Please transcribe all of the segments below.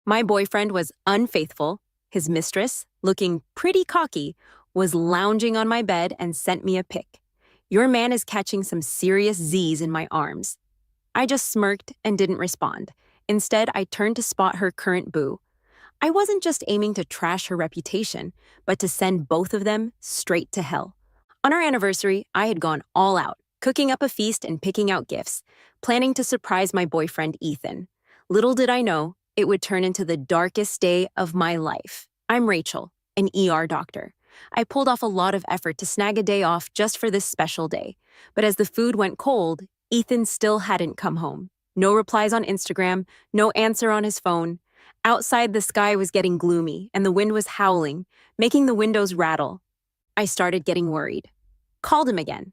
My boyfriend was unfaithful. His mistress, looking pretty cocky, was lounging on my bed and sent me a pic. Your man is catching some serious Z's in my arms. I just smirked and didn't respond. Instead, I turned to spot her current boo. I wasn't just aiming to trash her reputation, but to send both of them straight to hell. On our anniversary, I had gone all out, cooking up a feast and picking out gifts, planning to surprise my boyfriend, Ethan. Little did I know, it would turn into the darkest day of my life. I'm Rachel, an ER doctor. I pulled off a lot of effort to snag a day off just for this special day. But as the food went cold, Ethan still hadn't come home. No replies on Instagram, no answer on his phone. Outside, the sky was getting gloomy and the wind was howling, making the windows rattle. I started getting worried. Called him again.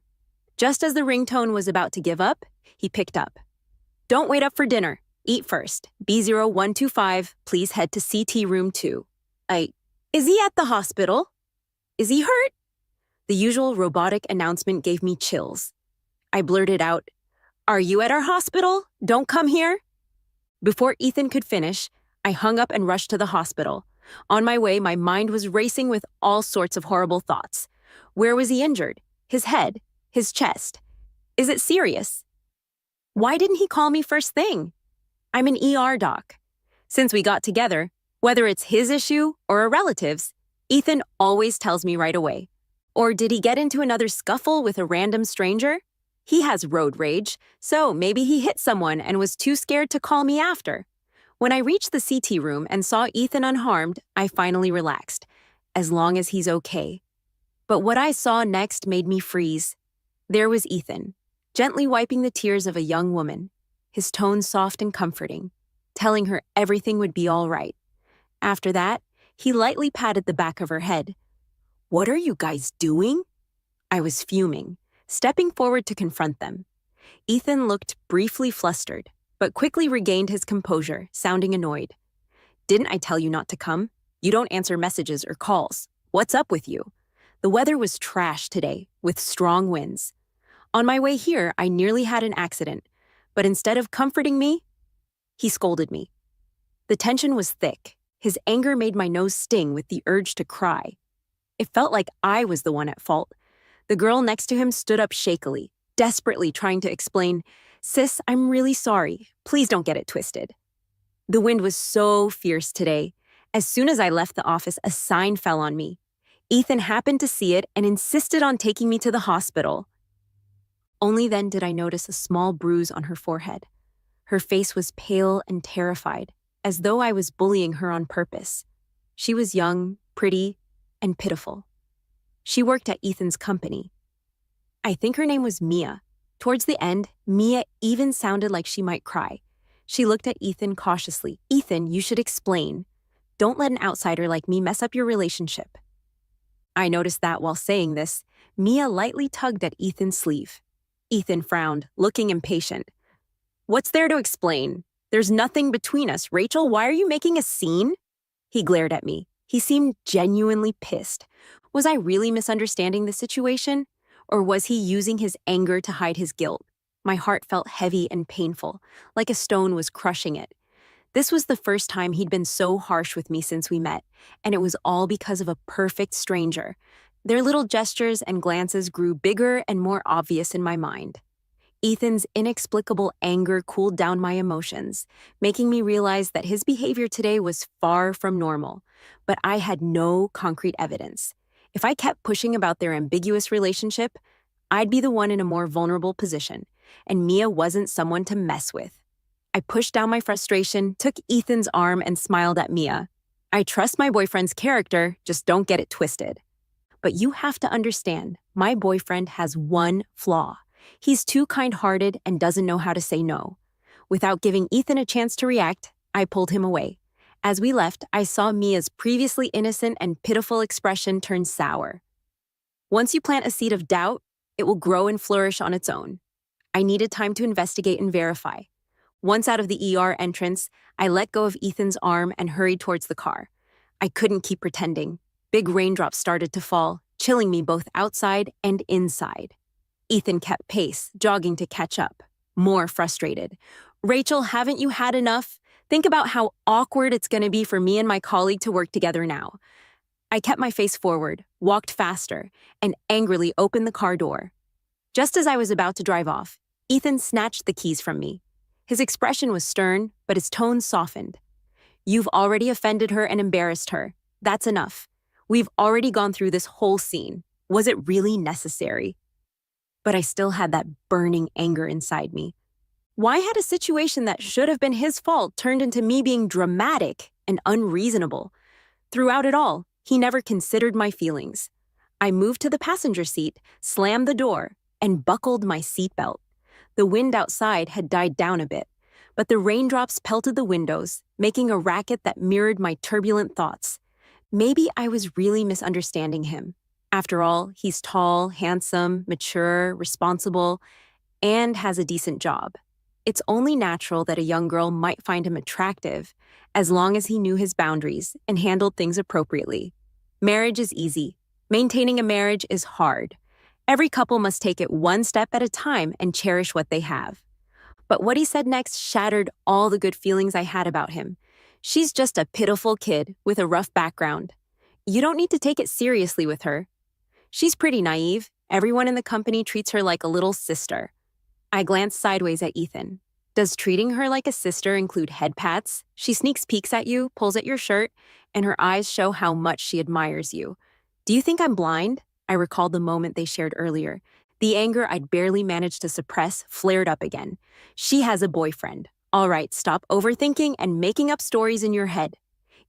Just as the ringtone was about to give up, he picked up. "Don't wait up for dinner. Eat first. B0125, please head to CT room 2. Is he at the hospital? Is he hurt?" The usual robotic announcement gave me chills. I blurted out, "Are you at our hospital? Don't come here." Before Ethan could finish, I hung up and rushed to the hospital. On my way, my mind was racing with all sorts of horrible thoughts. Where was he injured? His head? His chest? Is it serious? Why didn't he call me first thing? I'm an ER doc. Since we got together, whether it's his issue or a relative's, Ethan always tells me right away. Or did he get into another scuffle with a random stranger? He has road rage, so maybe he hit someone and was too scared to call me after. When I reached the CT room and saw Ethan unharmed, I finally relaxed, as long as he's okay. But what I saw next made me freeze. There was Ethan, gently wiping the tears of a young woman, his tone soft and comforting, telling her everything would be all right. After that, he lightly patted the back of her head. "What are you guys doing?" I was fuming, stepping forward to confront them. Ethan looked briefly flustered, but quickly regained his composure, sounding annoyed. "Didn't I tell you not to come? You don't answer messages or calls. What's up with you?" The weather was trash today, with strong winds. On my way here, I nearly had an accident, but instead of comforting me, he scolded me. The tension was thick. His anger made my nose sting with the urge to cry. It felt like I was the one at fault. The girl next to him stood up shakily, desperately trying to explain, "Sis, I'm really sorry. Please don't get it twisted." The wind was so fierce today. As soon as I left the office, a sign fell on me. Ethan happened to see it and insisted on taking me to the hospital. Only then did I notice a small bruise on her forehead. Her face was pale and terrified, as though I was bullying her on purpose. She was young, pretty, and pitiful. She worked at Ethan's company. I think her name was Mia. Towards the end, Mia even sounded like she might cry. She looked at Ethan cautiously. "Ethan, you should explain. Don't let an outsider like me mess up your relationship." I noticed that while saying this, Mia lightly tugged at Ethan's sleeve. Ethan frowned, looking impatient. "What's there to explain? There's nothing between us. Rachel, why are you making a scene?" He glared at me. He seemed genuinely pissed. Was I really misunderstanding the situation? Or was he using his anger to hide his guilt? My heart felt heavy and painful, like a stone was crushing it. This was the first time he'd been so harsh with me since we met, and it was all because of a perfect stranger. Their little gestures and glances grew bigger and more obvious in my mind. Ethan's inexplicable anger cooled down my emotions, making me realize that his behavior today was far from normal, but I had no concrete evidence. If I kept pushing about their ambiguous relationship, I'd be the one in a more vulnerable position, and Mia wasn't someone to mess with. I pushed down my frustration, took Ethan's arm, and smiled at Mia. "I trust my boyfriend's character, just don't get it twisted. But you have to understand, my boyfriend has one flaw. He's too kind-hearted and doesn't know how to say no." Without giving Ethan a chance to react, I pulled him away. As we left, I saw Mia's previously innocent and pitiful expression turn sour. Once you plant a seed of doubt, it will grow and flourish on its own. I needed time to investigate and verify. Once out of the ER entrance, I let go of Ethan's arm and hurried towards the car. I couldn't keep pretending. Big raindrops started to fall, chilling me both outside and inside. Ethan kept pace, jogging to catch up, more frustrated. "Rachel, haven't you had enough? Think about how awkward it's going to be for me and my colleague to work together now. I kept my face forward, walked faster, and angrily opened the car door. Just as I was about to drive off, Ethan snatched the keys from me. His expression was stern, but his tone softened. You've already offended her and embarrassed her. That's enough. We've already gone through this whole scene. Was it really necessary? But I still had that burning anger inside me. Why had a situation that should have been his fault turned into me being dramatic and unreasonable? Throughout it all, he never considered my feelings. I moved to the passenger seat, slammed the door, and buckled my seatbelt. The wind outside had died down a bit, but the raindrops pelted the windows, making a racket that mirrored my turbulent thoughts. Maybe I was really misunderstanding him. After all, he's tall, handsome, mature, responsible, and has a decent job. It's only natural that a young girl might find him attractive, as long as he knew his boundaries and handled things appropriately. Marriage is easy. Maintaining a marriage is hard. Every couple must take it one step at a time and cherish what they have. But what he said next shattered all the good feelings I had about him. She's just a pitiful kid with a rough background. You don't need to take it seriously with her. She's pretty naive. Everyone in the company treats her like a little sister. I glanced sideways at Ethan. Does treating her like a sister include head pats? She sneaks peeks at you, pulls at your shirt, and her eyes show how much she admires you. Do you think I'm blind? I recalled the moment they shared earlier. The anger I'd barely managed to suppress flared up again. She has a boyfriend. All right, stop overthinking and making up stories in your head.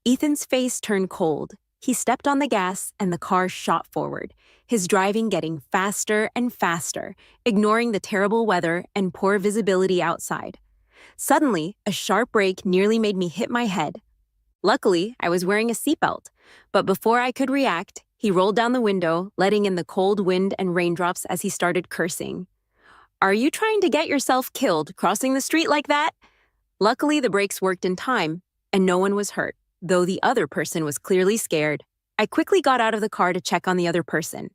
Ethan's face turned cold. He stepped on the gas and the car shot forward, his driving getting faster and faster, ignoring the terrible weather and poor visibility outside. Suddenly, a sharp brake nearly made me hit my head. Luckily, I was wearing a seatbelt, but before I could react, he rolled down the window, letting in the cold wind and raindrops as he started cursing. Are you trying to get yourself killed crossing the street like that? Luckily, the brakes worked in time, and no one was hurt, though the other person was clearly scared. I quickly got out of the car to check on the other person.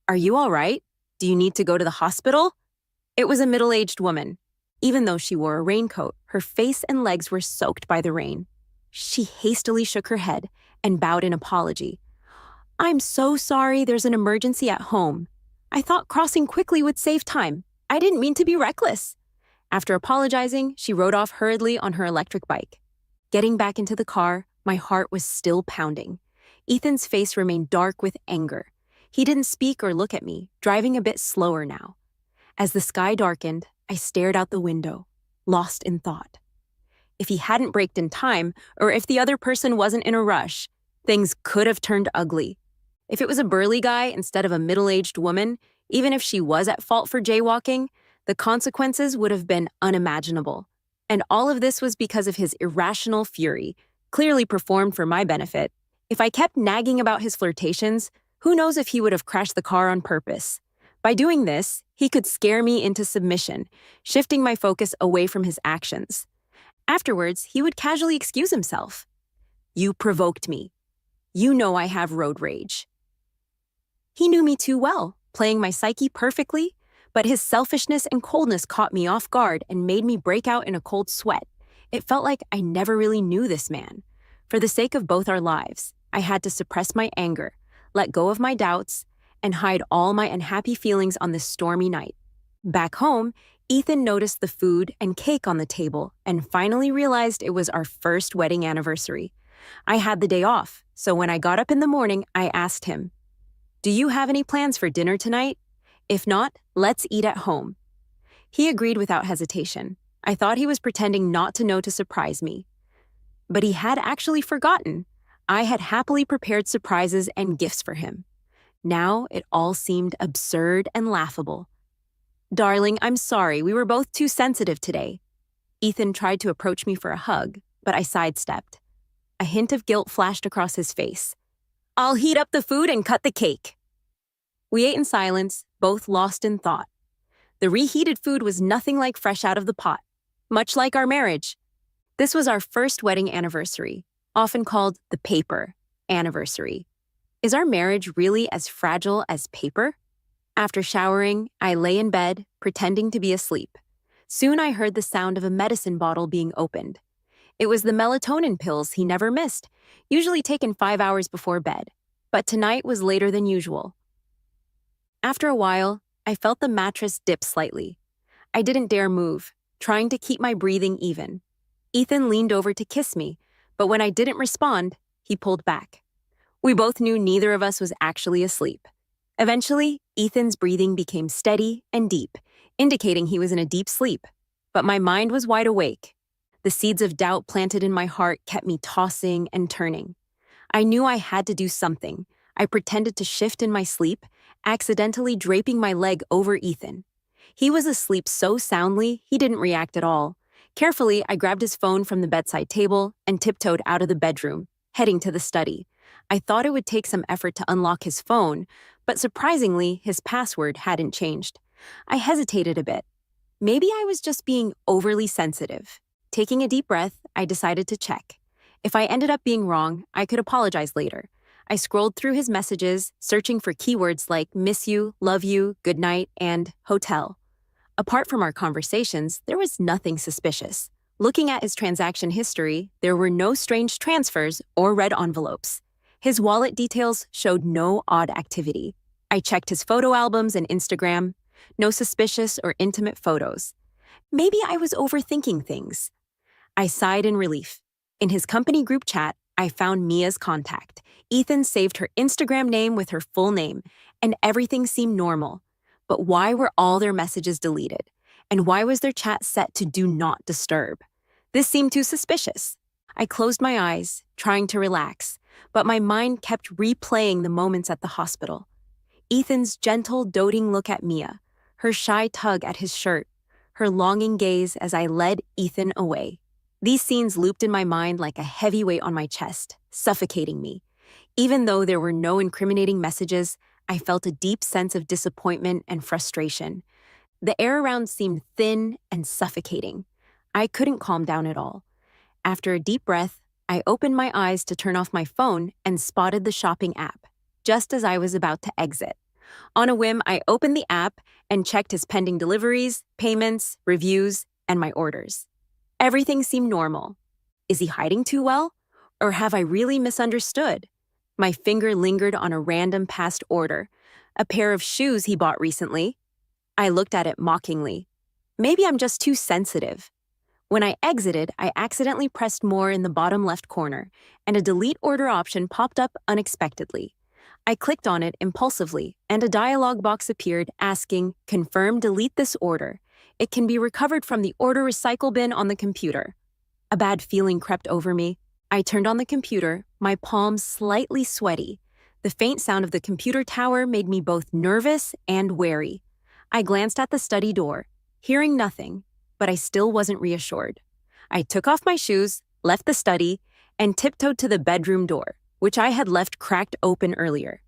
Are you all right? Do you need to go to the hospital? It was a middle-aged woman. Even though she wore a raincoat, her face and legs were soaked by the rain. She hastily shook her head and bowed in apology. I'm so sorry, there's an emergency at home. I thought crossing quickly would save time. I didn't mean to be reckless. After apologizing, she rode off hurriedly on her electric bike. Getting back into the car, my heart was still pounding. Ethan's face remained dark with anger. He didn't speak or look at me, driving a bit slower now. As the sky darkened, I stared out the window, lost in thought. If he hadn't braked in time, or if the other person wasn't in a rush, things could have turned ugly. If it was a burly guy instead of a middle-aged woman, even if she was at fault for jaywalking, the consequences would have been unimaginable. And all of this was because of his irrational fury, clearly performed for my benefit. If I kept nagging about his flirtations, who knows if he would have crashed the car on purpose. By doing this, he could scare me into submission, shifting my focus away from his actions. Afterwards, he would casually excuse himself. You provoked me. You know I have road rage. He knew me too well, playing my psyche perfectly, but his selfishness and coldness caught me off guard and made me break out in a cold sweat. It felt like I never really knew this man. For the sake of both our lives, I had to suppress my anger, let go of my doubts, and hide all my unhappy feelings on this stormy night. Back home, Ethan noticed the food and cake on the table and finally realized it was our first wedding anniversary. I had the day off, so when I got up in the morning, I asked him, Do you have any plans for dinner tonight? If not, let's eat at home. He agreed without hesitation. I thought he was pretending not to know to surprise me. But he had actually forgotten. I had happily prepared surprises and gifts for him. Now it all seemed absurd and laughable. Darling, I'm sorry, we were both too sensitive today. Ethan tried to approach me for a hug, but I sidestepped. A hint of guilt flashed across his face. I'll heat up the food and cut the cake. We ate in silence, both lost in thought. The reheated food was nothing like fresh out of the pot, much like our marriage. This was our first wedding anniversary, often called the paper anniversary. Is our marriage really as fragile as paper? After showering, I lay in bed, pretending to be asleep. Soon I heard the sound of a medicine bottle being opened. It was the melatonin pills he never missed, usually taken 5 hours before bed. But tonight was later than usual. After a while, I felt the mattress dip slightly. I didn't dare move, trying to keep my breathing even. Ethan leaned over to kiss me, but when I didn't respond, he pulled back. We both knew neither of us was actually asleep. Eventually, Ethan's breathing became steady and deep, indicating he was in a deep sleep. But my mind was wide awake. The seeds of doubt planted in my heart kept me tossing and turning. I knew I had to do something. I pretended to shift in my sleep, accidentally draping my leg over Ethan. He was asleep so soundly, he didn't react at all. Carefully, I grabbed his phone from the bedside table and tiptoed out of the bedroom, heading to the study. I thought it would take some effort to unlock his phone, but surprisingly, his password hadn't changed. I hesitated a bit. Maybe I was just being overly sensitive. Taking a deep breath, I decided to check. If I ended up being wrong, I could apologize later. I scrolled through his messages, searching for keywords like miss you, love you, good night, and hotel. Apart from our conversations, there was nothing suspicious. Looking at his transaction history, there were no strange transfers or red envelopes. His wallet details showed no odd activity. I checked his photo albums and Instagram. No suspicious or intimate photos. Maybe I was overthinking things. I sighed in relief. In his company group chat, I found Mia's contact. Ethan saved her Instagram name with her full name, and everything seemed normal. But why were all their messages deleted? And why was their chat set to do not disturb? This seemed too suspicious. I closed my eyes, trying to relax, but my mind kept replaying the moments at the hospital. Ethan's gentle, doting look at Mia, her shy tug at his shirt, her longing gaze as I led Ethan away. These scenes looped in my mind like a heavy weight on my chest, suffocating me. Even though there were no incriminating messages, I felt a deep sense of disappointment and frustration. The air around seemed thin and suffocating. I couldn't calm down at all. After a deep breath, I opened my eyes to turn off my phone and spotted the shopping app, just as I was about to exit. On a whim, I opened the app and checked his pending deliveries, payments, reviews, and my orders. Everything seemed normal. Is he hiding too well? Or have I really misunderstood? My finger lingered on a random past order, a pair of shoes he bought recently. I looked at it mockingly. Maybe I'm just too sensitive. When I exited, I accidentally pressed more in the bottom left corner, and a delete order option popped up unexpectedly. I clicked on it impulsively, and a dialog box appeared asking, "Confirm delete this order. It can be recovered from the order recycle bin on the computer." A bad feeling crept over me. I turned on the computer, my palms slightly sweaty. The faint sound of the computer tower made me both nervous and wary. I glanced at the study door, hearing nothing, but I still wasn't reassured. I took off my shoes, left the study, and tiptoed to the bedroom door, which I had left cracked open earlier.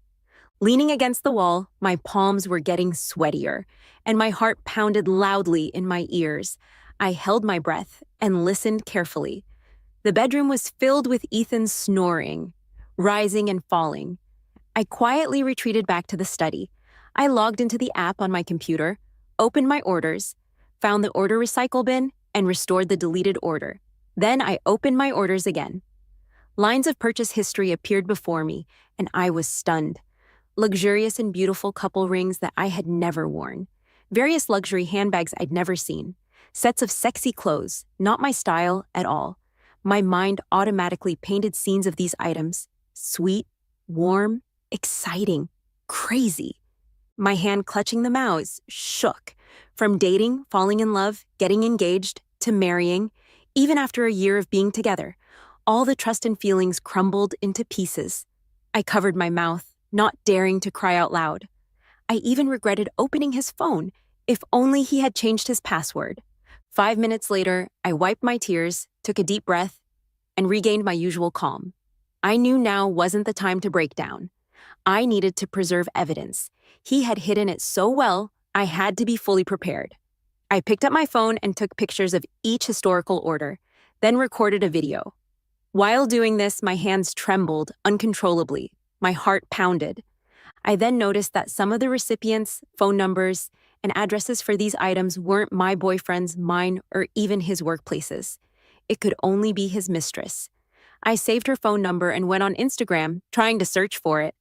Leaning against the wall, my palms were getting sweatier, and my heart pounded loudly in my ears. I held my breath and listened carefully. The bedroom was filled with Ethan's snoring, rising and falling. I quietly retreated back to the study. I logged into the app on my computer, opened my orders, found the order recycle bin, and restored the deleted order. Then I opened my orders again. Lines of purchase history appeared before me, and I was stunned. Luxurious and beautiful couple rings that I had never worn. Various luxury handbags I'd never seen. Sets of sexy clothes, not my style at all. My mind automatically painted scenes of these items. Sweet, warm, exciting, crazy. My hand clutching the mouse shook. From dating, falling in love, getting engaged, to marrying, even after a year of being together, all the trust and feelings crumbled into pieces. I covered my mouth, not daring to cry out loud. I even regretted opening his phone. If only he had changed his password. 5 minutes later, I wiped my tears, took a deep breath, and regained my usual calm. I knew now wasn't the time to break down. I needed to preserve evidence. He had hidden it so well, I had to be fully prepared. I picked up my phone and took pictures of each historical order, then recorded a video. While doing this, my hands trembled uncontrollably. My heart pounded. I then noticed that some of the recipients' phone numbers and addresses for these items weren't my boyfriend's, mine, or even his workplaces. it could only be his mistress. I saved her phone number and went on Instagram, trying to search for it.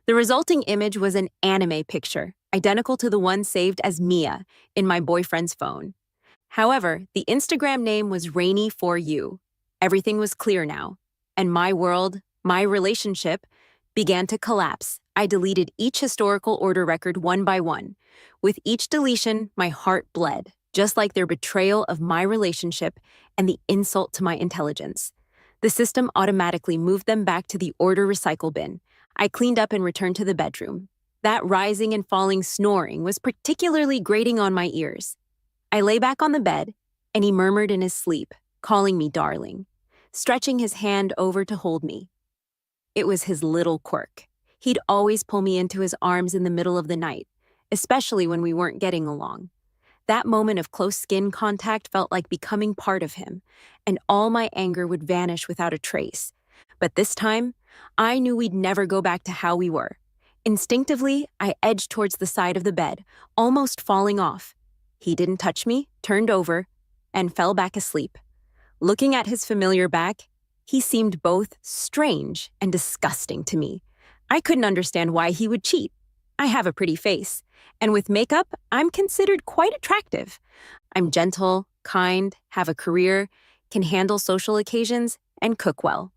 The resulting image was an anime picture, identical to the one saved as Mia in my boyfriend's phone. However, the Instagram name was Rainy for You. Everything was clear now, and my world, my relationship, began to collapse. I deleted each historical order record one by one. With each deletion, my heart bled, just like their betrayal of my relationship and the insult to my intelligence. The system automatically moved them back to the order recycle bin. I cleaned up and returned to the bedroom. That rising and falling snoring was particularly grating on my ears. I lay back on the bed, and he murmured in his sleep, calling me darling, stretching his hand over to hold me. It was his little quirk. He'd always pull me into his arms in the middle of the night, especially when we weren't getting along. That moment of close skin contact felt like becoming part of him, and all my anger would vanish without a trace. But this time, I knew we'd never go back to how we were. Instinctively, I edged towards the side of the bed, almost falling off. He didn't touch me, turned over, and fell back asleep. Looking at his familiar back, he seemed both strange and disgusting to me. I couldn't understand why he would cheat. I have a pretty face, and with makeup, I'm considered quite attractive. I'm gentle, kind, have a career, can handle social occasions, and cook well.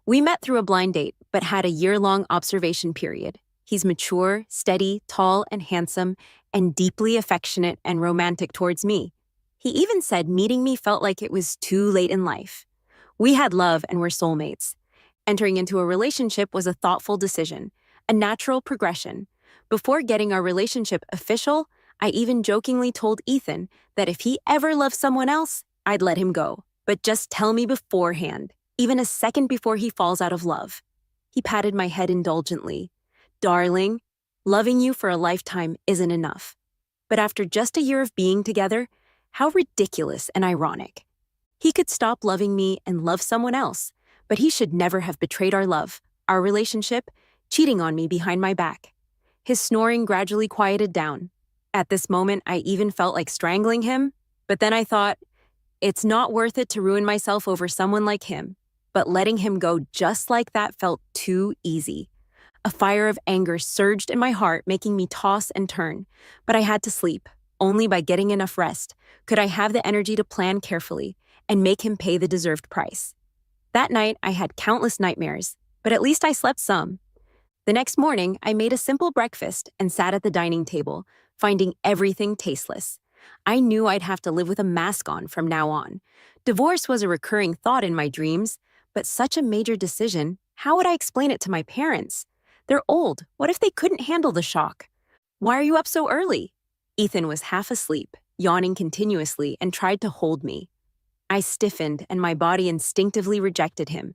We met through a blind date, but had a year-long observation period. He's mature, steady, tall, and handsome, and deeply affectionate and romantic towards me. He even said meeting me felt like it was too late in life. We had love and were soulmates. Entering into a relationship was a thoughtful decision, a natural progression. Before getting our relationship official, I even jokingly told Ethan that if he ever loved someone else, I'd let him go. But just tell me beforehand, even a second before he falls out of love. He patted my head indulgently. Darling, loving you for a lifetime isn't enough. But after just a year of being together, how ridiculous and ironic. He could stop loving me and love someone else, but he should never have betrayed our love, our relationship, cheating on me behind my back. His snoring gradually quieted down. At this moment, I even felt like strangling him, but then I thought, it's not worth it to ruin myself over someone like him. But letting him go just like that felt too easy. A fire of anger surged in my heart, making me toss and turn. But I had to sleep. Only by getting enough rest could I have the energy to plan carefully and make him pay the deserved price. That night, I had countless nightmares, but at least I slept some. The next morning, I made a simple breakfast and sat at the dining table, finding everything tasteless. I knew I'd have to live with a mask on from now on. Divorce was a recurring thought in my dreams, but such a major decision, how would I explain it to my parents? They're old. What if they couldn't handle the shock? Why are you up so early? Ethan was half asleep, yawning continuously, and tried to hold me. I stiffened, and my body instinctively rejected him.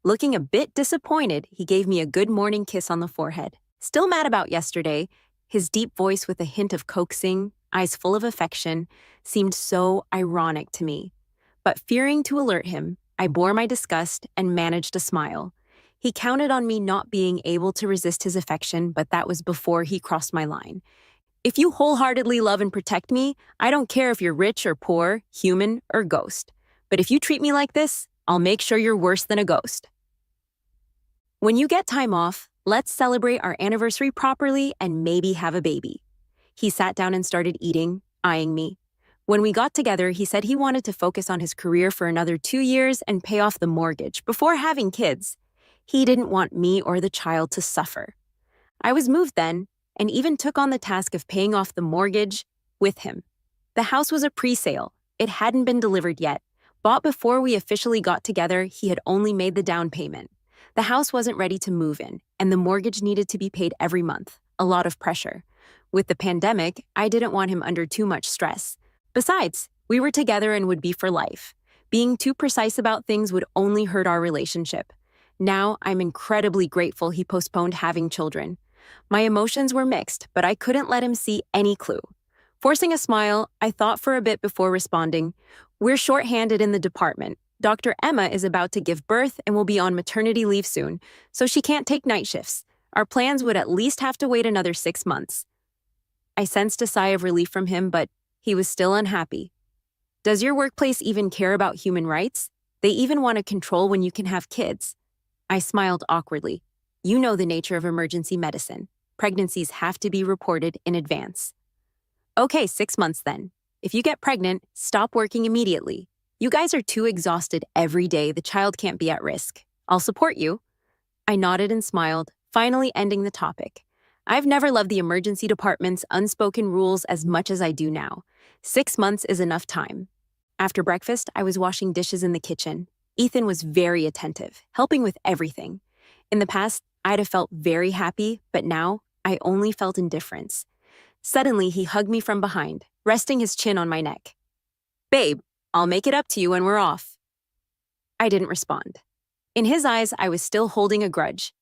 Looking a bit disappointed, he gave me a good morning kiss on the forehead. Still mad about yesterday, his deep voice with a hint of coaxing, eyes full of affection, seemed so ironic to me. But fearing to alert him, I bore my disgust and managed a smile. He counted on me not being able to resist his affection, but that was before he crossed my line. If you wholeheartedly love and protect me, I don't care if you're rich or poor, human or ghost. But if you treat me like this, I'll make sure you're worse than a ghost. When you get time off, let's celebrate our anniversary properly and maybe have a baby. He sat down and started eating, eyeing me. When we got together, he said he wanted to focus on his career for another 2 years and pay off the mortgage before having kids. He didn't want me or the child to suffer. I was moved then, and even took on the task of paying off the mortgage with him. The house was a pre-sale. It hadn't been delivered yet. Bought before we officially got together, he had only made the down payment. The house wasn't ready to move in, and the mortgage needed to be paid every month. A lot of pressure. With the pandemic, I didn't want him under too much stress. Besides, we were together and would be for life. Being too precise about things would only hurt our relationship. Now, I'm incredibly grateful he postponed having children. My emotions were mixed, but I couldn't let him see any clue. Forcing a smile, I thought for a bit before responding. We're short-handed in the department. Dr. Emma is about to give birth and will be on maternity leave soon, so she can't take night shifts. Our plans would at least have to wait another 6 months. I sensed a sigh of relief from him, but he was still unhappy. Does your workplace even care about human rights? They even want to control when you can have kids. I smiled awkwardly. You know the nature of emergency medicine. Pregnancies have to be reported in advance. Okay, 6 months then. If you get pregnant, stop working immediately. You guys are too exhausted every day. The child can't be at risk. I'll support you. I nodded and smiled, finally ending the topic. I've never loved the emergency department's unspoken rules as much as I do now. 6 months is enough time. After breakfast, I was washing dishes in the kitchen. Ethan was very attentive, helping with everything. In the past, I'd have felt very happy, but now I only felt indifference. Suddenly, he hugged me from behind, resting his chin on my neck. Babe, I'll make it up to you when we're off. I didn't respond. In his eyes, I was still holding a grudge.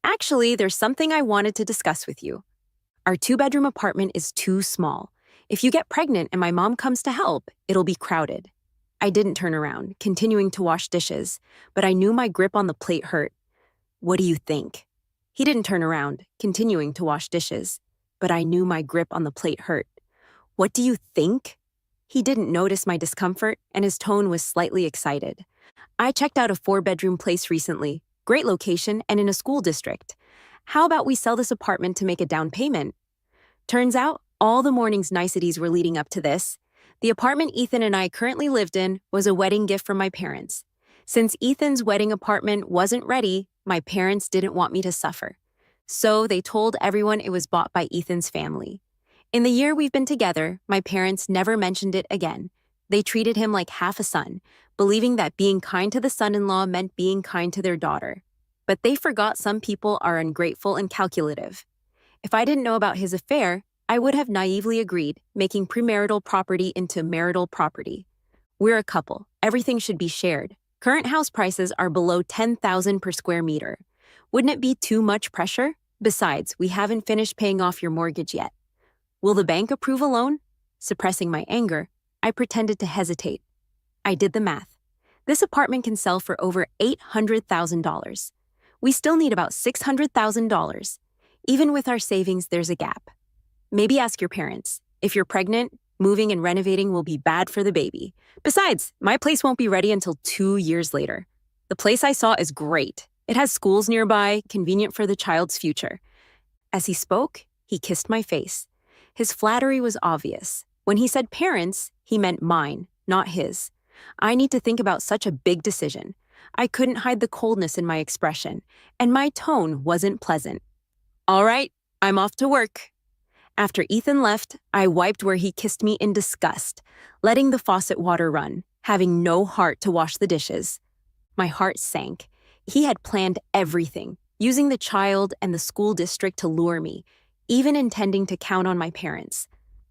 Actually, there's something I wanted to discuss with you. Our 2-bedroom apartment is too small. If you get pregnant and my mom comes to help, it'll be crowded. I didn't turn around, continuing to wash dishes, but I knew my grip on the plate hurt. What do you think? He didn't turn around, continuing to wash dishes, but I knew my grip on the plate hurt. What do you think? He didn't notice my discomfort, and his tone was slightly excited. I checked out a 4-bedroom place recently. Great location and in a school district. How about we sell this apartment to make a down payment? Turns out, all the morning's niceties were leading up to this. The apartment Ethan and I currently lived in was a wedding gift from my parents. Since Ethan's wedding apartment wasn't ready, my parents didn't want me to suffer. So they told everyone it was bought by Ethan's family. In the year we've been together, my parents never mentioned it again. They treated him like half a son, believing that being kind to the son-in-law meant being kind to their daughter. But they forgot some people are ungrateful and calculative. If I didn't know about his affair, I would have naively agreed, making premarital property into marital property. We're a couple. Everything should be shared. Current house prices are below $10,000 per square meter. Wouldn't it be too much pressure? Besides, we haven't finished paying off your mortgage yet. Will the bank approve a loan? Suppressing my anger, I pretended to hesitate. I did the math. This apartment can sell for over $800,000. We still need about $600,000. Even with our savings, there's a gap. Maybe ask your parents. If you're pregnant, moving and renovating will be bad for the baby. Besides, my place won't be ready until 2 years later. The place I saw is great. It has schools nearby, convenient for the child's future. As he spoke, he kissed my face. His flattery was obvious. When he said parents, he meant mine, not his. I need to think about such a big decision. I couldn't hide the coldness in my expression, and my tone wasn't pleasant. All right, I'm off to work. After Ethan left, I wiped where he kissed me in disgust, letting the faucet water run, having no heart to wash the dishes. My heart sank. He had planned everything, using the child and the school district to lure me, even intending to count on my parents.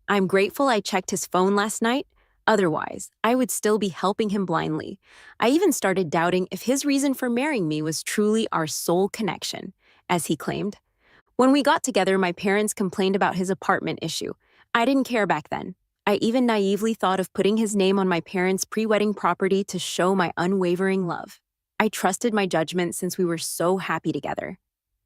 I'm grateful I checked his phone last night. Otherwise, I would still be helping him blindly. I even started doubting if his reason for marrying me was truly our soul connection, as he claimed. When we got together, my parents complained about his apartment issue. I didn't care back then. I even naively thought of putting his name on my parents' pre-wedding property to show my unwavering love. I trusted my judgment since we were so happy together.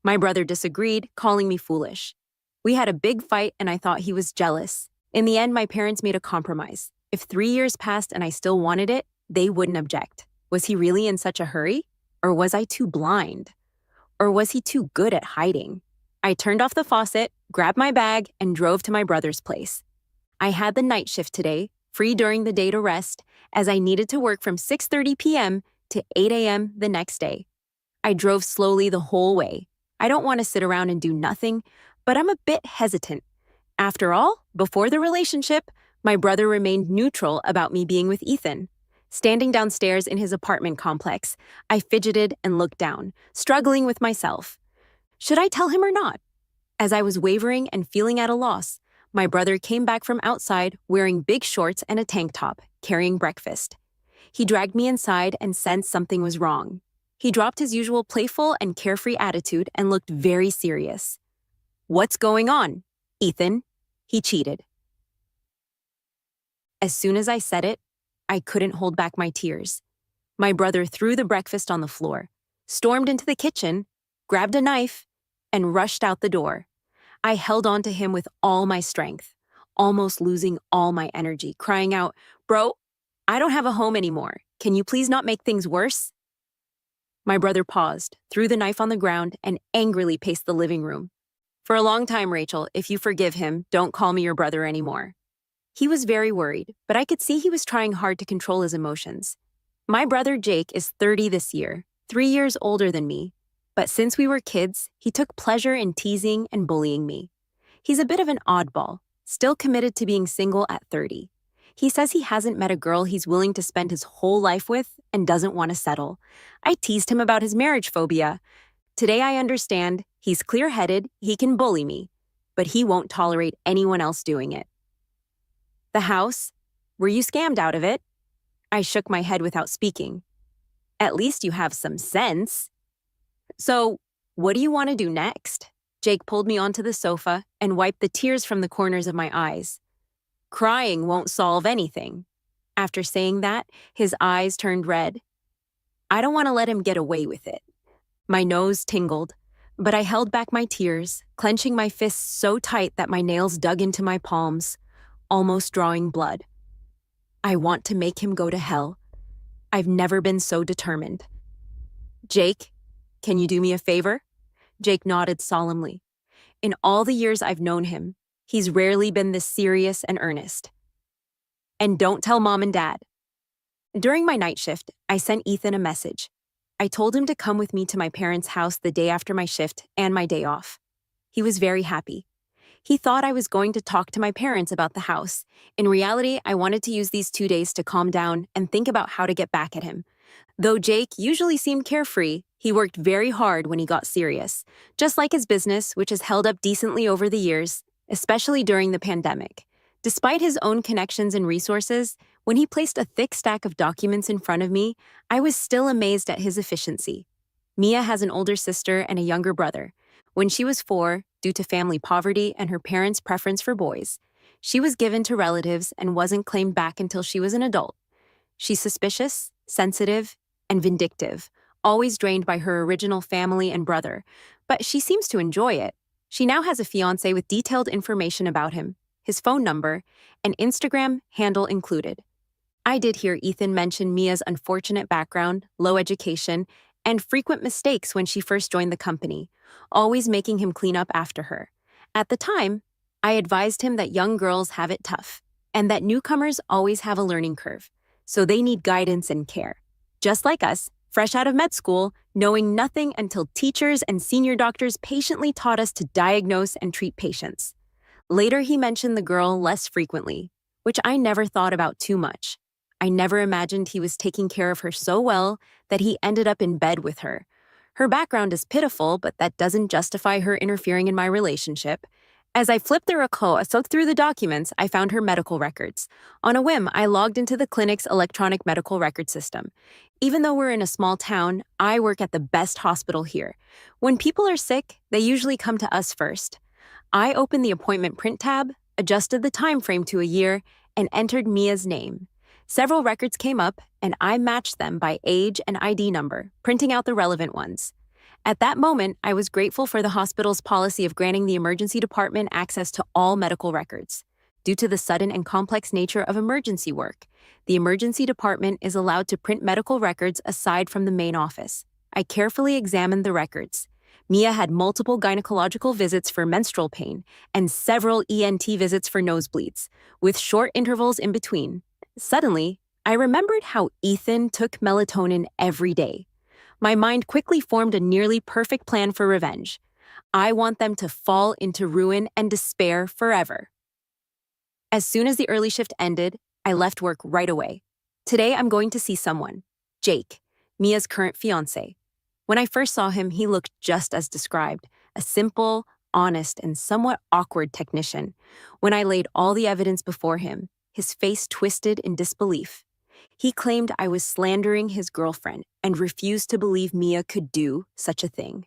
My brother disagreed, calling me foolish. We had a big fight and I thought he was jealous. In the end, my parents made a compromise. If 3 years passed and I still wanted it, they wouldn't object. Was he really in such a hurry? Or was I too blind? Or was he too good at hiding? I turned off the faucet, grabbed my bag, and drove to my brother's place. I had the night shift today, free during the day to rest, as I needed to work from 6:30 p.m. to 8 a.m. the next day. I drove slowly the whole way. I don't want to sit around and do nothing, but I'm a bit hesitant. After all, before the relationship, my brother remained neutral about me being with Ethan. Standing downstairs in his apartment complex, I fidgeted and looked down, struggling with myself. Should I tell him or not? As I was wavering and feeling at a loss, my brother came back from outside wearing big shorts and a tank top, carrying breakfast. He dragged me inside and sensed something was wrong. He dropped his usual playful and carefree attitude and looked very serious. What's going on, Ethan? He cheated. As soon as I said it, I couldn't hold back my tears. My brother threw the breakfast on the floor, stormed into the kitchen, grabbed a knife, and rushed out the door. I held on to him with all my strength, almost losing all my energy, crying out, Bro, I don't have a home anymore. can you please not make things worse? My brother paused, threw the knife on the ground, and angrily paced the living room. For a long time, Rachel, if you forgive him, don't call me your brother anymore. He was very worried, but I could see he was trying hard to control his emotions. My brother Jake is 30 this year, 3 years older than me. But since we were kids, he took pleasure in teasing and bullying me. He's a bit of an oddball, still committed to being single at 30. He says he hasn't met a girl he's willing to spend his whole life with and doesn't want to settle. I teased him about his marriage phobia. Today I understand he's clear-headed, he can bully me, but he won't tolerate anyone else doing it. The house? Were you scammed out of it? I shook my head without speaking. At least you have some sense. So, what do you want to do next? Jake pulled me onto the sofa and wiped the tears from the corners of my eyes. Crying won't solve anything. After saying that, his eyes turned red. I don't want to let him get away with it. My nose tingled, but I held back my tears, clenching my fists so tight that my nails dug into my palms, almost drawing blood. I want to make him go to hell. I've never been so determined. Jake, can you do me a favor? Jake nodded solemnly. In all the years I've known him, he's rarely been this serious and earnest. And don't tell Mom and Dad. During my night shift, I sent Ethan a message. I told him to come with me to my parents' house the day after my shift and my day off. He was very happy. He thought I was going to talk to my parents about the house. In reality, I wanted to use these 2 days to calm down and think about how to get back at him. Though Jake usually seemed carefree, he worked very hard when he got serious, just like his business, which has held up decently over the years, especially during the pandemic. Despite his own connections and resources, when he placed a thick stack of documents in front of me, I was still amazed at his efficiency. Mia has an older sister and a younger brother. When she was 4, due to family poverty and her parents' preference for boys, she was given to relatives and wasn't claimed back until she was an adult. She's suspicious, sensitive, and vindictive, always drained by her original family and brother, but she seems to enjoy it. She now has a fiancé with detailed information about him, his phone number, and Instagram handle included. I did hear Ethan mention Mia's unfortunate background, low education, and frequent mistakes when she first joined the company, always making him clean up after her. At the time, I advised him that young girls have it tough, and that newcomers always have a learning curve, so they need guidance and care. Just like us, fresh out of med school, knowing nothing until teachers and senior doctors patiently taught us to diagnose and treat patients. Later, he mentioned the girl less frequently, which I never thought about too much. I never imagined he was taking care of her so well that he ended up in bed with her. Her background is pitiful, but that doesn't justify her interfering in my relationship. As I flipped through the documents, I found her medical records. On a whim, I logged into the clinic's electronic medical record system. Even though we're in a small town, I work at the best hospital here. When people are sick, they usually come to us first. I opened the appointment print tab, adjusted the time frame to a year, and entered Mia's name. Several records came up, and I matched them by age and ID number, printing out the relevant ones. At that moment, I was grateful for the hospital's policy of granting the emergency department access to all medical records. Due to the sudden and complex nature of emergency work, the emergency department is allowed to print medical records aside from the main office. I carefully examined the records. Mia had multiple gynecological visits for menstrual pain and several ENT visits for nosebleeds, with short intervals in between. Suddenly, I remembered how Ethan took melatonin every day. My mind quickly formed a nearly perfect plan for revenge. I want them to fall into ruin and despair forever. As soon as the early shift ended, I left work right away. Today I'm going to see someone, Jake, Mia's current fiancé. When I first saw him, he looked just as described, a simple, honest, and somewhat awkward technician. When I laid all the evidence before him, his face twisted in disbelief. He claimed I was slandering his girlfriend and refused to believe Mia could do such a thing.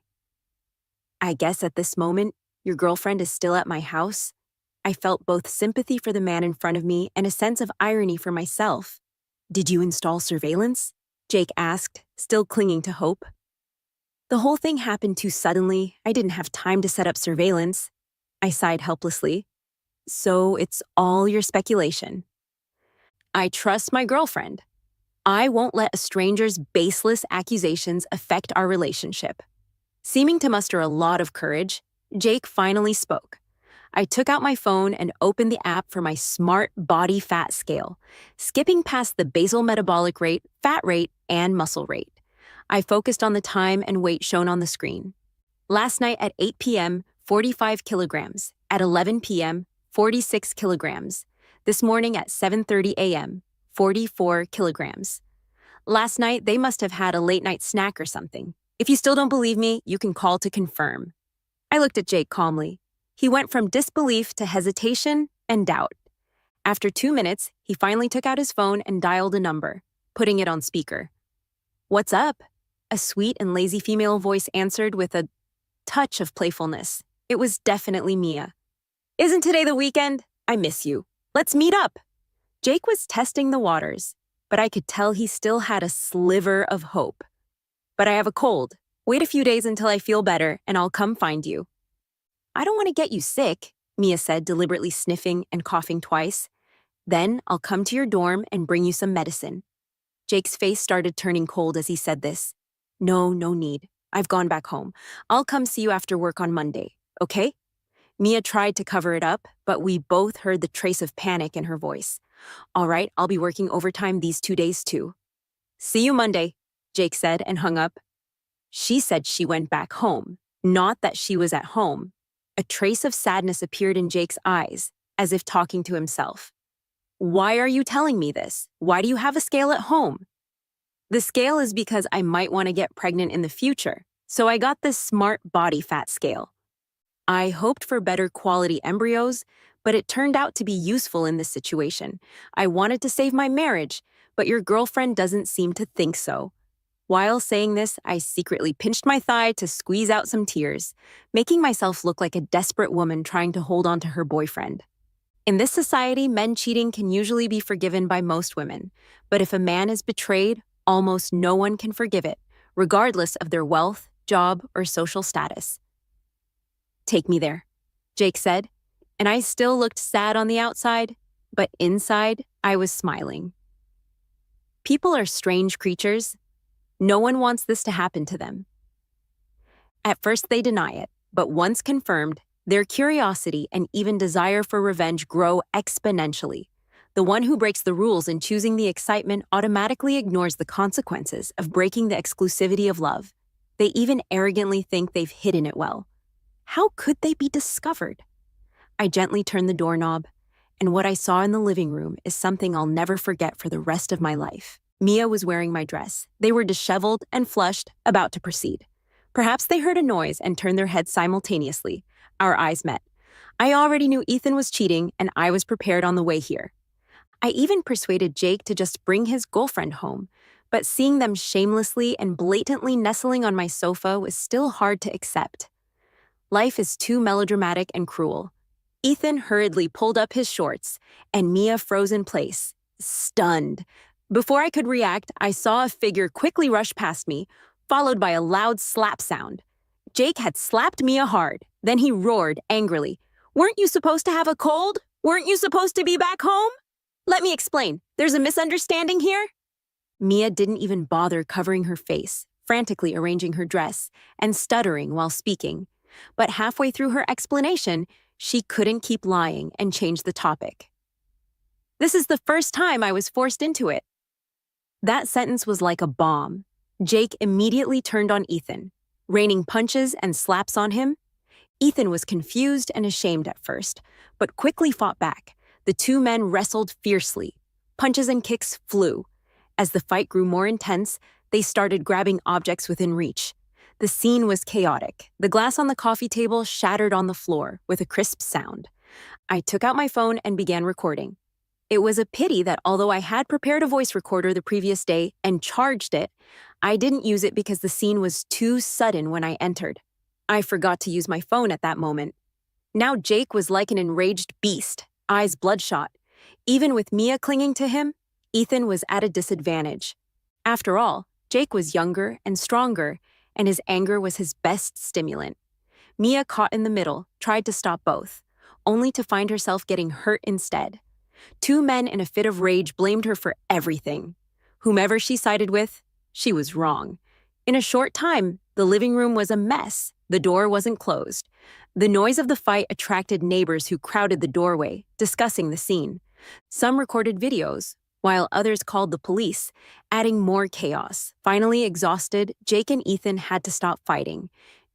I guess at this moment, your girlfriend is still at my house? I felt both sympathy for the man in front of me and a sense of irony for myself. Did you install surveillance? Jake asked, still clinging to hope. The whole thing happened too suddenly. I didn't have time to set up surveillance. I sighed helplessly. So it's all your speculation. I trust my girlfriend. I won't let a stranger's baseless accusations affect our relationship. Seeming to muster a lot of courage, Jake finally spoke. I took out my phone and opened the app for my smart body fat scale, skipping past the basal metabolic rate, fat rate, and muscle rate. I focused on the time and weight shown on the screen. Last night at 8 p.m., 45 kilograms. At 11 p.m., 46 kilograms. This morning at 7:30 a.m., 44 kilograms. Last night, they must have had a late-night snack or something. If you still don't believe me, you can call to confirm. I looked at Jake calmly. He went from disbelief to hesitation and doubt. After 2 minutes, he finally took out his phone and dialed a number, putting it on speaker. "What's up?" A sweet and lazy female voice answered with a touch of playfulness. It was definitely Mia. "Isn't today the weekend? I miss you. Let's meet up." Jake was testing the waters, but I could tell he still had a sliver of hope. "But I have a cold. Wait a few days until I feel better, and I'll come find you." "I don't want to get you sick," Mia said, deliberately sniffing and coughing twice. "Then I'll come to your dorm and bring you some medicine." Jake's face started turning cold as he said this. "No need. I've gone back home. I'll come see you after work on Monday, okay?" Mia tried to cover it up, but we both heard the trace of panic in her voice. "All right, I'll be working overtime these 2 days too." "See you Monday," Jake said and hung up. She said she went back home, not that she was at home. A trace of sadness appeared in Jake's eyes, as if talking to himself. "Why are you telling me this? Why do you have a scale at home?" "The scale is because I might want to get pregnant in the future, so I got this smart body fat scale. I hoped for better quality embryos, but it turned out to be useful in this situation. I wanted to save my marriage, but your girlfriend doesn't seem to think so." While saying this, I secretly pinched my thigh to squeeze out some tears, making myself look like a desperate woman trying to hold on to her boyfriend. In this society, men cheating can usually be forgiven by most women, but if a man is betrayed, almost no one can forgive it, regardless of their wealth, job, or social status. "Take me there," Jake said, and I still looked sad on the outside, but inside, I was smiling. People are strange creatures. No one wants this to happen to them. At first, they deny it, but once confirmed, their curiosity and even desire for revenge grow exponentially. The one who breaks the rules in choosing the excitement automatically ignores the consequences of breaking the exclusivity of love. They even arrogantly think they've hidden it well. How could they be discovered? I gently turned the doorknob, and what I saw in the living room is something I'll never forget for the rest of my life. Mia was wearing my dress. They were disheveled and flushed, about to proceed. Perhaps they heard a noise and turned their heads simultaneously. Our eyes met. I already knew Ethan was cheating, and I was prepared on the way here. I even persuaded Jake to just bring his girlfriend home, but seeing them shamelessly and blatantly nestling on my sofa was still hard to accept. Life is too melodramatic and cruel. Ethan hurriedly pulled up his shorts, and Mia froze in place, stunned. Before I could react, I saw a figure quickly rush past me, followed by a loud slap sound. Jake had slapped Mia hard. Then he roared angrily. "Weren't you supposed to have a cold? Weren't you supposed to be back home?" "Let me explain. There's a misunderstanding here." Mia didn't even bother covering her face, frantically arranging her dress, and stuttering while speaking. But halfway through her explanation, she couldn't keep lying and changed the topic. "This is the first time I was forced into it." That sentence was like a bomb. Jake immediately turned on Ethan, raining punches and slaps on him. Ethan was confused and ashamed at first, but quickly fought back. The two men wrestled fiercely. Punches and kicks flew. As the fight grew more intense, they started grabbing objects within reach. The scene was chaotic. The glass on the coffee table shattered on the floor with a crisp sound. I took out my phone and began recording. It was a pity that although I had prepared a voice recorder the previous day and charged it, I didn't use it because the scene was too sudden when I entered. I forgot to use my phone at that moment. Now Jake was like an enraged beast, eyes bloodshot. Even with Mia clinging to him, Ethan was at a disadvantage. After all, Jake was younger and stronger, and his anger was his best stimulant. Mia, caught in the middle, tried to stop both, only to find herself getting hurt instead. Two men in a fit of rage blamed her for everything. Whomever she sided with, she was wrong. In a short time, the living room was a mess. The door wasn't closed. The noise of the fight attracted neighbors who crowded the doorway, discussing the scene. Some recorded videos, while others called the police, adding more chaos. Finally exhausted, Jake and Ethan had to stop fighting.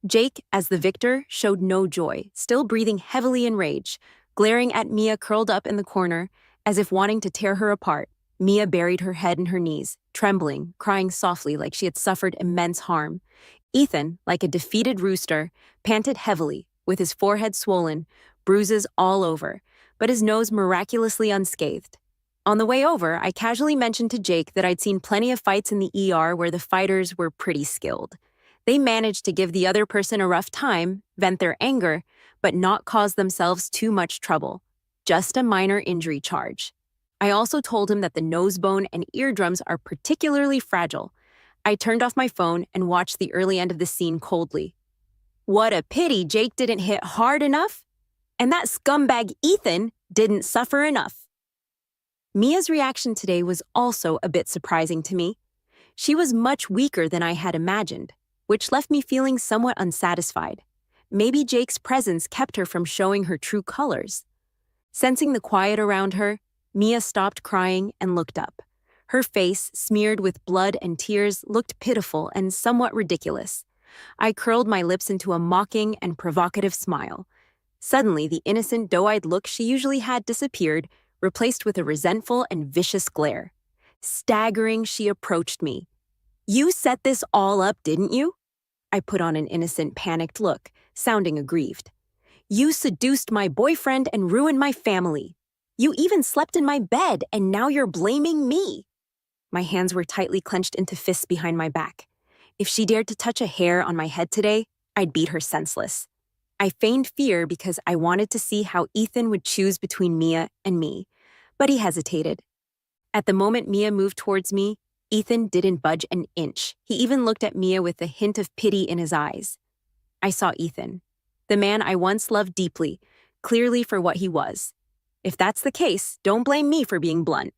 Jake, as the victor, showed no joy, still breathing heavily in rage, glaring at Mia curled up in the corner, as if wanting to tear her apart. Mia buried her head in her knees, trembling, crying softly like she had suffered immense harm. Ethan, like a defeated rooster, panted heavily, with his forehead swollen, bruises all over, but his nose miraculously unscathed. On the way over, I casually mentioned to Jake that I'd seen plenty of fights in the ER where the fighters were pretty skilled. They managed to give the other person a rough time, vent their anger, but not cause themselves too much trouble. Just a minor injury charge. I also told him that the nose bone and eardrums are particularly fragile. I turned off my phone and watched the early end of the scene coldly. What a pity Jake didn't hit hard enough, and that scumbag Ethan didn't suffer enough. Mia's reaction today was also a bit surprising to me. She was much weaker than I had imagined, which left me feeling somewhat unsatisfied. Maybe Jake's presence kept her from showing her true colors. Sensing the quiet around her, Mia stopped crying and looked up. Her face, smeared with blood and tears, looked pitiful and somewhat ridiculous. I curled my lips into a mocking and provocative smile. Suddenly, the innocent, doe-eyed look she usually had disappeared, replaced with a resentful and vicious glare. Staggering, she approached me. "You set this all up, didn't you?" I put on an innocent, panicked look, sounding aggrieved. "You seduced my boyfriend and ruined my family. You even slept in my bed, and now you're blaming me." My hands were tightly clenched into fists behind my back. If she dared to touch a hair on my head today, I'd beat her senseless. I feigned fear because I wanted to see how Ethan would choose between Mia and me, but he hesitated. At the moment Mia moved towards me, Ethan didn't budge an inch. He even looked at Mia with a hint of pity in his eyes. I saw Ethan, the man I once loved deeply, clearly for what he was. If that's the case, don't blame me for being blunt.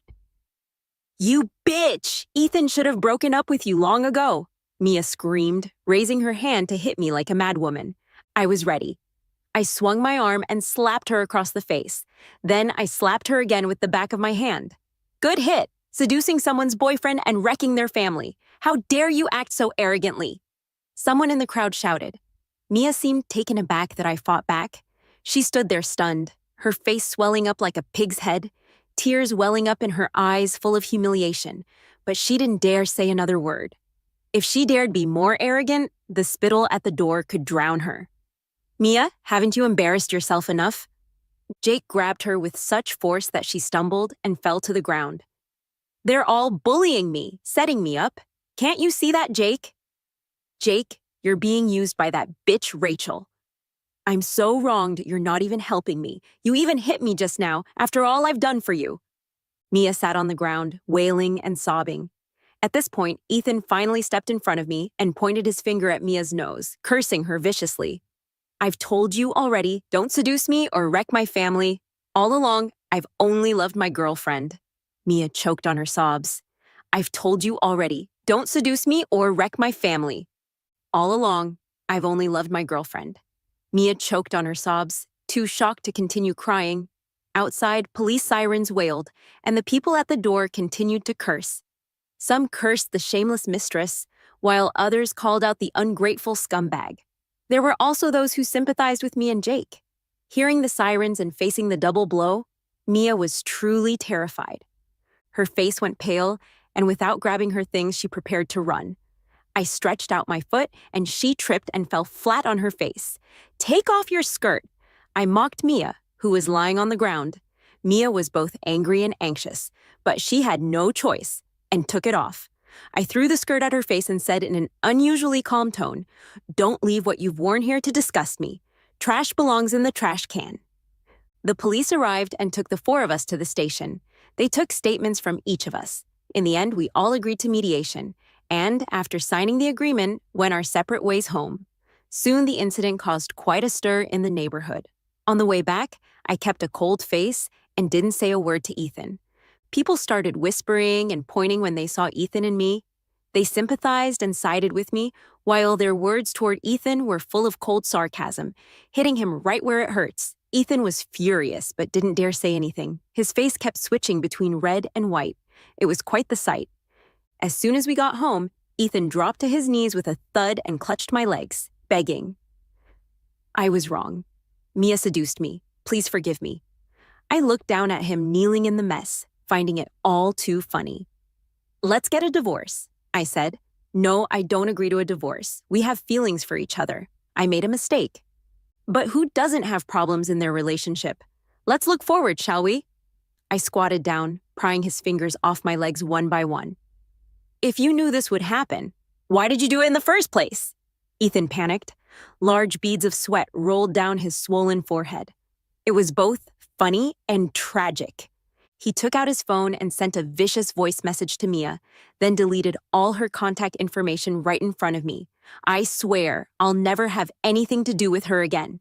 "You bitch! Ethan should have broken up with you long ago," Mia screamed, raising her hand to hit me like a madwoman. I was ready. I swung my arm and slapped her across the face. Then I slapped her again with the back of my hand. "Good hit, seducing someone's boyfriend and wrecking their family. How dare you act so arrogantly?" Someone in the crowd shouted. Mia seemed taken aback that I fought back. She stood there stunned, her face swelling up like a pig's head, tears welling up in her eyes full of humiliation, but she didn't dare say another word. If she dared be more arrogant, the spittle at the door could drown her. "Mia, haven't you embarrassed yourself enough?" Jake grabbed her with such force that she stumbled and fell to the ground. "They're all bullying me, setting me up. Can't you see that, Jake?" "Jake, you're being used by that bitch Rachel." "I'm so wronged you're not even helping me. You even hit me just now, after all I've done for you." Mia sat on the ground, wailing and sobbing. At this point, Ethan finally stepped in front of me and pointed his finger at Mia's nose, cursing her viciously. "I've told you already, don't seduce me or wreck my family. All along, I've only loved my girlfriend." Mia choked on her sobs. "I've told you already, don't seduce me or wreck my family. All along, I've only loved my girlfriend." Mia choked on her sobs, too shocked to continue crying. Outside, police sirens wailed, and the people at the door continued to curse. Some cursed the shameless mistress, while others called out the ungrateful scumbag. There were also those who sympathized with me and Jake. Hearing the sirens and facing the double blow, Mia was truly terrified. Her face went pale, and without grabbing her things, she prepared to run. I stretched out my foot, and she tripped and fell flat on her face. "Take off your skirt!" I mocked Mia, who was lying on the ground. Mia was both angry and anxious, but she had no choice, and took it off. I threw the skirt at her face and said in an unusually calm tone, "Don't leave what you've worn here to disgust me. Trash belongs in the trash can." The police arrived and took the four of us to the station. They took statements from each of us. In the end, we all agreed to mediation, and after signing the agreement, went our separate ways home. Soon the incident caused quite a stir in the neighborhood. On the way back, I kept a cold face and didn't say a word to Ethan. People started whispering and pointing when they saw Ethan and me. They sympathized and sided with me, while their words toward Ethan were full of cold sarcasm, hitting him right where it hurts. Ethan was furious, but didn't dare say anything. His face kept switching between red and white. It was quite the sight. As soon as we got home, Ethan dropped to his knees with a thud and clutched my legs, begging. I was wrong. Mia seduced me. Please forgive me. I looked down at him kneeling in the mess, finding it all too funny. Let's get a divorce, I said. No, I don't agree to a divorce. We have feelings for each other. I made a mistake. But who doesn't have problems in their relationship? Let's look forward, shall we? I squatted down, prying his fingers off my legs one by one. If you knew this would happen, why did you do it in the first place? Ethan panicked. Large beads of sweat rolled down his swollen forehead. It was both funny and tragic. He took out his phone and sent a vicious voice message to Mia, then deleted all her contact information right in front of me. I swear I'll never have anything to do with her again.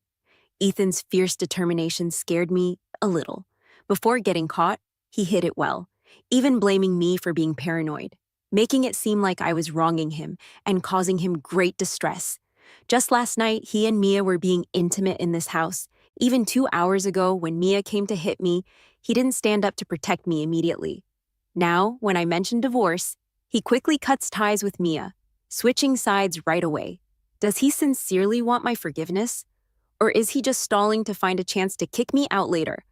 Ethan's fierce determination scared me a little. Before getting caught, he hid it well, even blaming me for being paranoid, making it seem like I was wronging him and causing him great distress. Just last night, he and Mia were being intimate in this house. Even 2 hours ago, when Mia came to hit me, he didn't stand up to protect me immediately. Now, when I mentioned divorce, he quickly cuts ties with Mia, switching sides right away. Does he sincerely want my forgiveness? Or is he just stalling to find a chance to kick me out later?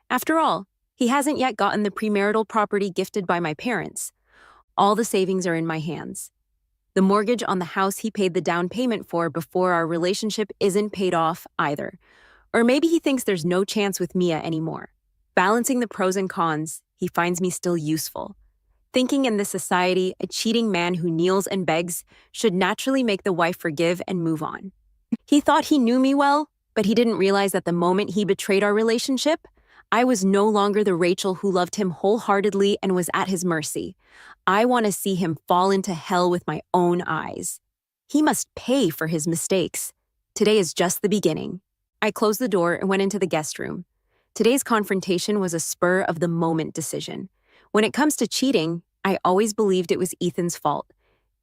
After all, he hasn't yet gotten the premarital property gifted by my parents. All the savings are in my hands. The mortgage on the house he paid the down payment for before our relationship isn't paid off either. Or maybe he thinks there's no chance with Mia anymore. Balancing the pros and cons, he finds me still useful. Thinking in this society, a cheating man who kneels and begs should naturally make the wife forgive and move on. He thought he knew me well, but he didn't realize that the moment he betrayed our relationship, I was no longer the Rachel who loved him wholeheartedly and was at his mercy. I want to see him fall into hell with my own eyes. He must pay for his mistakes. Today is just the beginning. I closed the door and went into the guest room. Today's confrontation was a spur-of-the-moment decision. When it comes to cheating, I always believed it was Ethan's fault.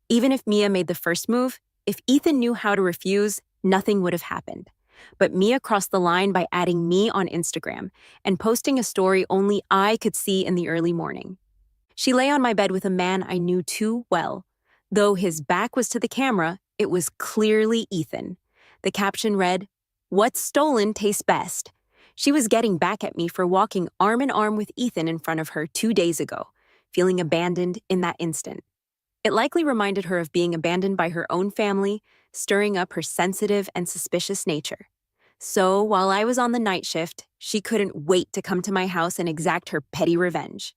Even if Mia made the first move, if Ethan knew how to refuse, nothing would have happened. But Mia crossed the line by adding me on Instagram and posting a story only I could see in the early morning. She lay on my bed with a man I knew too well. Though his back was to the camera, it was clearly Ethan. The caption read, "What's stolen tastes best." She was getting back at me for walking arm in arm with Ethan in front of her 2 days ago, feeling abandoned in that instant. It likely reminded her of being abandoned by her own family, stirring up her sensitive and suspicious nature. So, while I was on the night shift, she couldn't wait to come to my house and exact her petty revenge.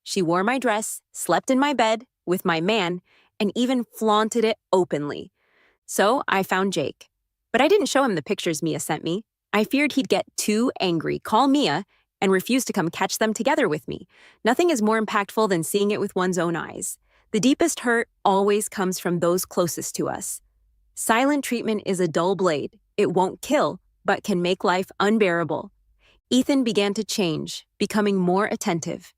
She wore my dress, slept in my bed with my man, and even flaunted it openly. So, I found Jake. But I didn't show him the pictures Mia sent me. I feared he'd get too angry, call Mia, and refuse to come catch them together with me. Nothing is more impactful than seeing it with one's own eyes. The deepest hurt always comes from those closest to us. Silent treatment is a dull blade. It won't kill, but can make life unbearable. Ethan began to change, becoming more attentive.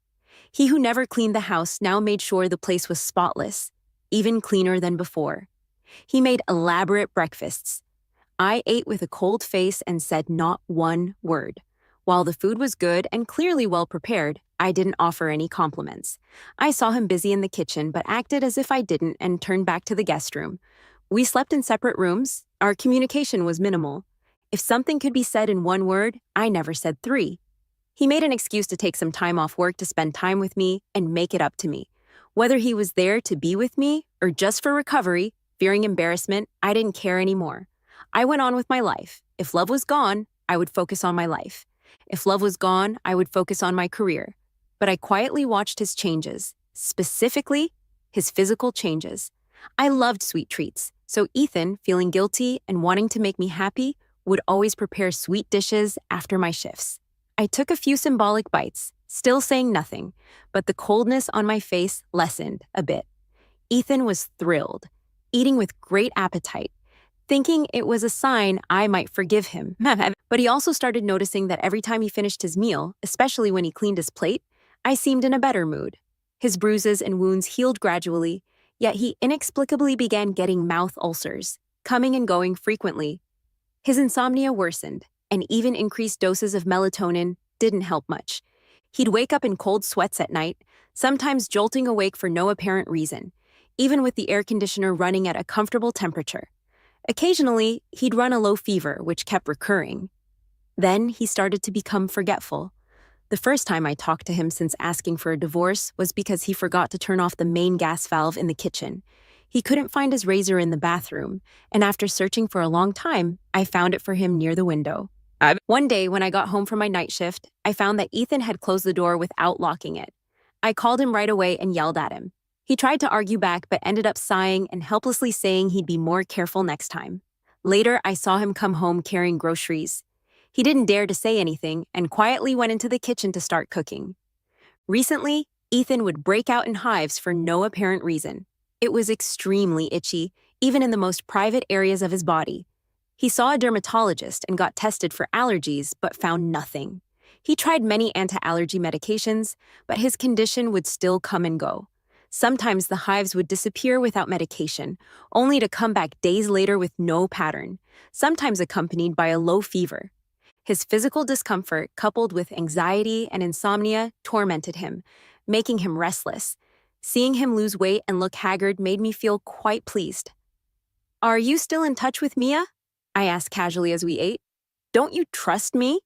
He who never cleaned the house now made sure the place was spotless, even cleaner than before. He made elaborate breakfasts. I ate with a cold face and said not one word. While the food was good and clearly well prepared, I didn't offer any compliments. I saw him busy in the kitchen but acted as if I didn't and turned back to the guest room. We slept in separate rooms. Our communication was minimal. If something could be said in one word, I never said 3. He made an excuse to take some time off work to spend time with me and make it up to me. Whether he was there to be with me or just for recovery, fearing embarrassment, I didn't care anymore. I went on with my life. If love was gone, I would focus on my life. If love was gone, I would focus on my career. But I quietly watched his changes, specifically his physical changes. I loved sweet treats, so Ethan, feeling guilty and wanting to make me happy, would always prepare sweet dishes after my shifts. I took a few symbolic bites, still saying nothing, but the coldness on my face lessened a bit. Ethan was thrilled, eating with great appetite, thinking it was a sign I might forgive him. But he also started noticing that every time he finished his meal, especially when he cleaned his plate, I seemed in a better mood. His bruises and wounds healed gradually, yet he inexplicably began getting mouth ulcers, coming and going frequently. His insomnia worsened, and even increased doses of melatonin didn't help much. He'd wake up in cold sweats at night, sometimes jolting awake for no apparent reason, even with the air conditioner running at a comfortable temperature. Occasionally, he'd run a low fever, which kept recurring. Then he started to become forgetful. The first time I talked to him since asking for a divorce was because he forgot to turn off the main gas valve in the kitchen. He couldn't find his razor in the bathroom, and after searching for a long time, I found it for him near the window. One day, when I got home from my night shift, I found that Ethan had closed the door without locking it. I called him right away and yelled at him. He tried to argue back but ended up sighing and helplessly saying he'd be more careful next time. Later, I saw him come home carrying groceries. He didn't dare to say anything and quietly went into the kitchen to start cooking. Recently, Ethan would break out in hives for no apparent reason. It was extremely itchy, even in the most private areas of his body. He saw a dermatologist and got tested for allergies but found nothing. He tried many anti-allergy medications, but his condition would still come and go. Sometimes the hives would disappear without medication, only to come back days later with no pattern, sometimes accompanied by a low fever. His physical discomfort, coupled with anxiety and insomnia, tormented him, making him restless. Seeing him lose weight and look haggard made me feel quite pleased. "Are you still in touch with Mia?" I asked casually as we ate. "Don't you trust me?"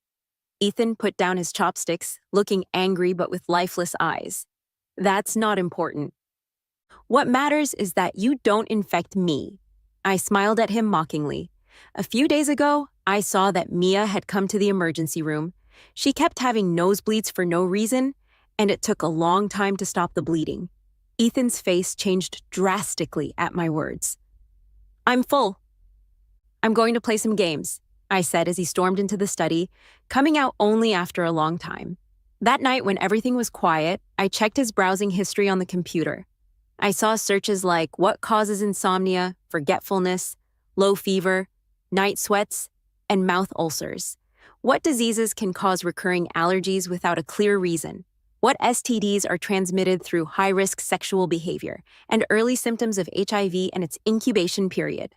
Ethan put down his chopsticks, looking angry but with lifeless eyes. "That's not important. What matters is that you don't infect me." I smiled at him mockingly. A few days ago, I saw that Mia had come to the emergency room. She kept having nosebleeds for no reason, and it took a long time to stop the bleeding. Ethan's face changed drastically at my words. "I'm full. I'm going to play some games," I said as he stormed into the study, coming out only after a long time. That night, when everything was quiet, I checked his browsing history on the computer. I saw searches like what causes insomnia, forgetfulness, low fever, night sweats, and mouth ulcers. What diseases can cause recurring allergies without a clear reason? What STDs are transmitted through high-risk sexual behavior, and early symptoms of HIV and its incubation period?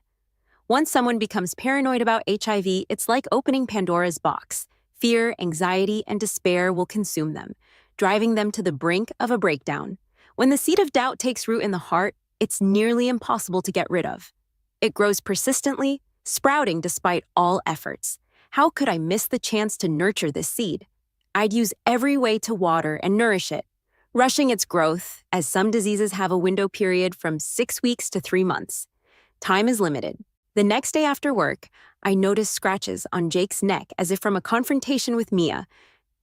Once someone becomes paranoid about HIV, it's like opening Pandora's box. Fear, anxiety, and despair will consume them, driving them to the brink of a breakdown. When the seed of doubt takes root in the heart, it's nearly impossible to get rid of. It grows persistently, sprouting despite all efforts. How could I miss the chance to nurture this seed? I'd use every way to water and nourish it, rushing its growth, as some diseases have a window period from 6 weeks to 3 months. Time is limited. The next day after work, I noticed scratches on Jake's neck as if from a confrontation with Mia.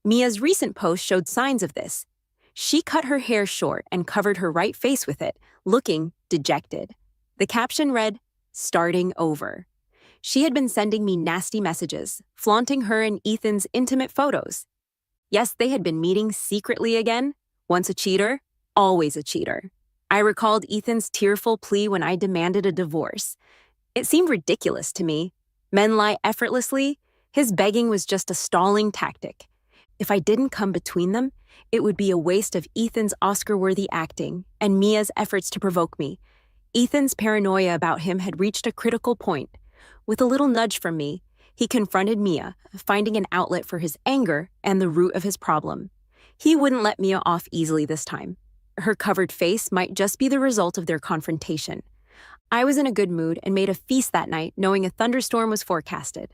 Mia's recent post showed signs of this. She cut her hair short and covered her right face with it, looking dejected. The caption read, "Starting over." She had been sending me nasty messages, flaunting her and Ethan's intimate photos. Yes, they had been meeting secretly again. Once a cheater, always a cheater. I recalled Ethan's tearful plea when I demanded a divorce. It seemed ridiculous to me. Men lie effortlessly. His begging was just a stalling tactic. If I didn't come between them, it would be a waste of Ethan's Oscar-worthy acting and Mia's efforts to provoke me. Ethan's paranoia about him had reached a critical point. With a little nudge from me, he confronted Mia, finding an outlet for his anger and the root of his problem. He wouldn't let Mia off easily this time. Her covered face might just be the result of their confrontation. I was in a good mood and made a feast that night, knowing a thunderstorm was forecasted.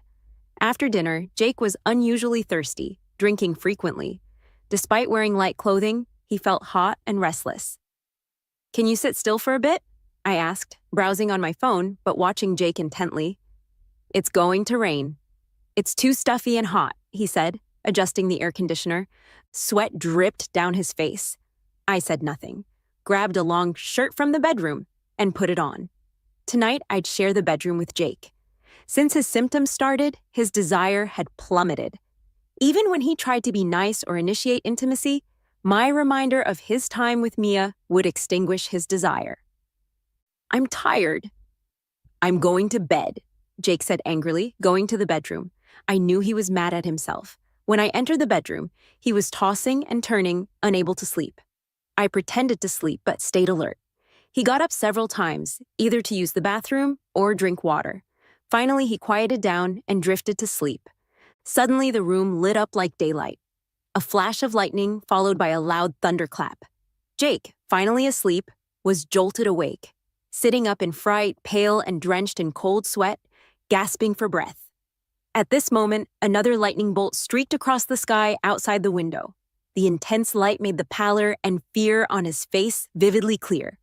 After dinner, Jake was unusually thirsty, drinking frequently. Despite wearing light clothing, he felt hot and restless. "Can you sit still for a bit?" I asked, browsing on my phone, but watching Jake intently. "It's going to rain." "It's too stuffy and hot," he said, adjusting the air conditioner. Sweat dripped down his face. I said nothing, grabbed a long shirt from the bedroom, and put it on. Tonight, I'd share the bedroom with Jake. Since his symptoms started, his desire had plummeted. Even when he tried to be nice or initiate intimacy, my reminder of his time with Mia would extinguish his desire. "I'm tired." "I'm going to bed," Jake said angrily, going to the bedroom. I knew he was mad at himself. When I entered the bedroom, he was tossing and turning, unable to sleep. I pretended to sleep but stayed alert. He got up several times, either to use the bathroom or drink water. Finally, he quieted down and drifted to sleep. Suddenly, the room lit up like daylight. A flash of lightning followed by a loud thunderclap. Jake, finally asleep, was jolted awake, sitting up in fright, pale and drenched in cold sweat, gasping for breath. At this moment, another lightning bolt streaked across the sky outside the window. The intense light made the pallor and fear on his face vividly clear.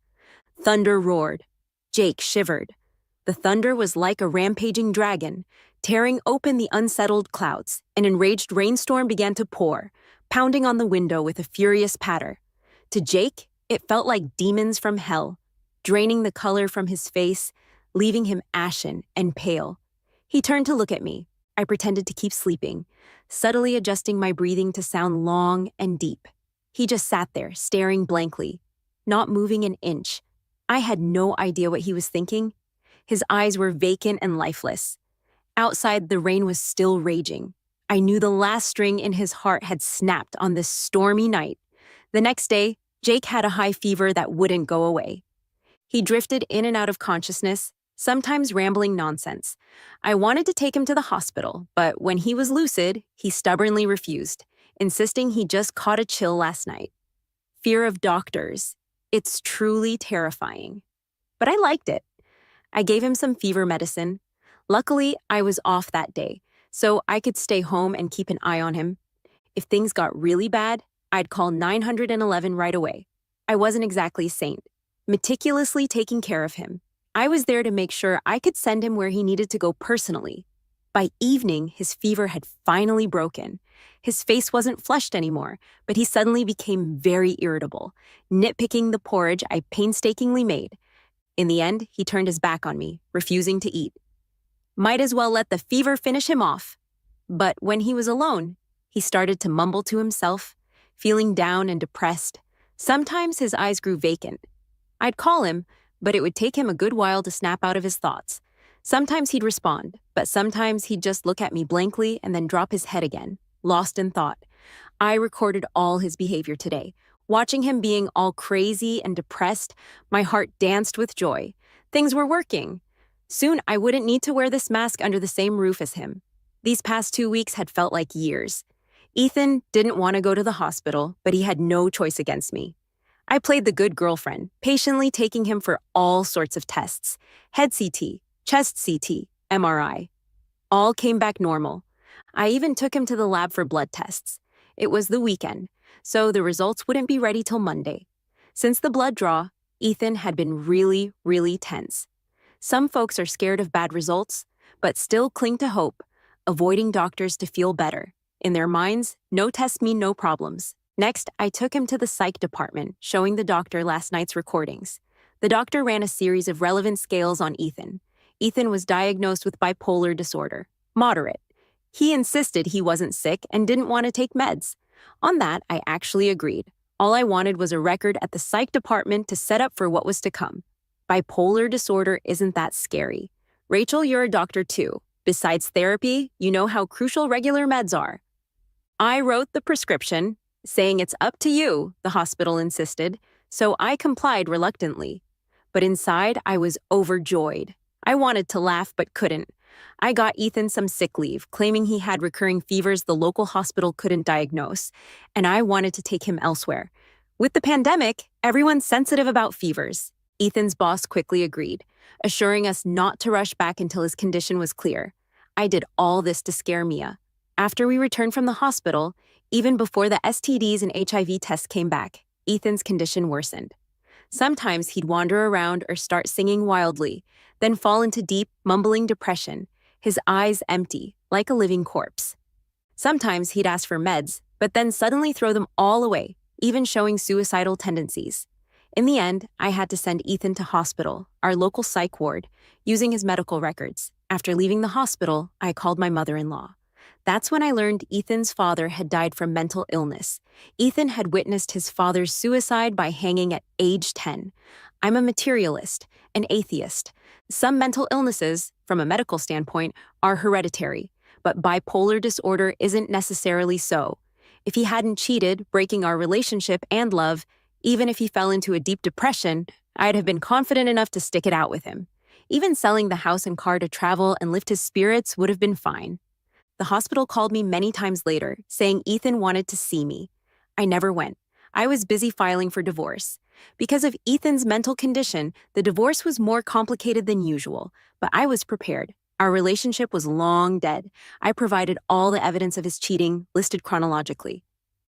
Thunder roared. Jake shivered. The thunder was like a rampaging dragon, tearing open the unsettled clouds. An enraged rainstorm began to pour, pounding on the window with a furious patter. To Jake, it felt like demons from hell, draining the color from his face, leaving him ashen and pale. He turned to look at me. I pretended to keep sleeping, subtly adjusting my breathing to sound long and deep. He just sat there, staring blankly, not moving an inch. I had no idea what he was thinking. His eyes were vacant and lifeless. Outside, the rain was still raging. I knew the last string in his heart had snapped on this stormy night. The next day, Jake had a high fever that wouldn't go away. He drifted in and out of consciousness, sometimes rambling nonsense. I wanted to take him to the hospital, but when he was lucid, he stubbornly refused, insisting he just caught a chill last night. Fear of doctors. It's truly terrifying. But I liked it. I gave him some fever medicine. Luckily, I was off that day, so I could stay home and keep an eye on him. If things got really bad, I'd call 911 right away. I wasn't exactly a saint, meticulously taking care of him. I was there to make sure I could send him where he needed to go personally. By evening, his fever had finally broken. His face wasn't flushed anymore, but he suddenly became very irritable, nitpicking the porridge I painstakingly made. In the end, he turned his back on me, refusing to eat. Might as well let the fever finish him off. But when he was alone, he started to mumble to himself, feeling down and depressed. Sometimes his eyes grew vacant. I'd call him, but it would take him a good while to snap out of his thoughts. Sometimes he'd respond, but sometimes he'd just look at me blankly and then drop his head again, lost in thought. I recorded all his behavior today. Watching him being all crazy and depressed, my heart danced with joy. Things were working. Soon I wouldn't need to wear this mask under the same roof as him. These past 2 weeks had felt like years. Ethan didn't want to go to the hospital, but he had no choice against me. I played the good girlfriend, patiently taking him for all sorts of tests. Head CT, chest CT, MRI. All came back normal. I even took him to the lab for blood tests. It was the weekend, so the results wouldn't be ready till Monday. Since the blood draw, Ethan had been really, really tense. Some folks are scared of bad results, but still cling to hope, avoiding doctors to feel better. In their minds, no tests mean no problems. Next, I took him to the psych department, showing the doctor last night's recordings. The doctor ran a series of relevant scales on Ethan. Ethan was diagnosed with bipolar disorder, moderate. He insisted he wasn't sick and didn't want to take meds. On that, I actually agreed. All I wanted was a record at the psych department to set up for what was to come. Bipolar disorder isn't that scary. Rachel, you're a doctor too. Besides therapy, you know how crucial regular meds are. I wrote the prescription, saying it's up to you, the hospital insisted, so I complied reluctantly. But inside, I was overjoyed. I wanted to laugh but couldn't. I got Ethan some sick leave, claiming he had recurring fevers the local hospital couldn't diagnose, and I wanted to take him elsewhere. With the pandemic, everyone's sensitive about fevers. Ethan's boss quickly agreed, assuring us not to rush back until his condition was clear. I did all this to scare Mia. After we returned from the hospital, even before the STDs and HIV tests came back, Ethan's condition worsened. Sometimes he'd wander around or start singing wildly, then fall into deep, mumbling depression, his eyes empty, like a living corpse. Sometimes he'd ask for meds, but then suddenly throw them all away, even showing suicidal tendencies. In the end, I had to send Ethan to hospital, our local psych ward, using his medical records. After leaving the hospital, I called my mother-in-law. That's when I learned Ethan's father had died from mental illness. Ethan had witnessed his father's suicide by hanging at age 10. I'm a materialist, an atheist. Some mental illnesses, from a medical standpoint, are hereditary, but bipolar disorder isn't necessarily so. If he hadn't cheated, breaking our relationship and love, even if he fell into a deep depression, I'd have been confident enough to stick it out with him. Even selling the house and car to travel and lift his spirits would have been fine. The hospital called me many times later, saying Ethan wanted to see me. I never went. I was busy filing for divorce. Because of Ethan's mental condition, the divorce was more complicated than usual, but I was prepared. Our relationship was long dead. I provided all the evidence of his cheating, listed chronologically.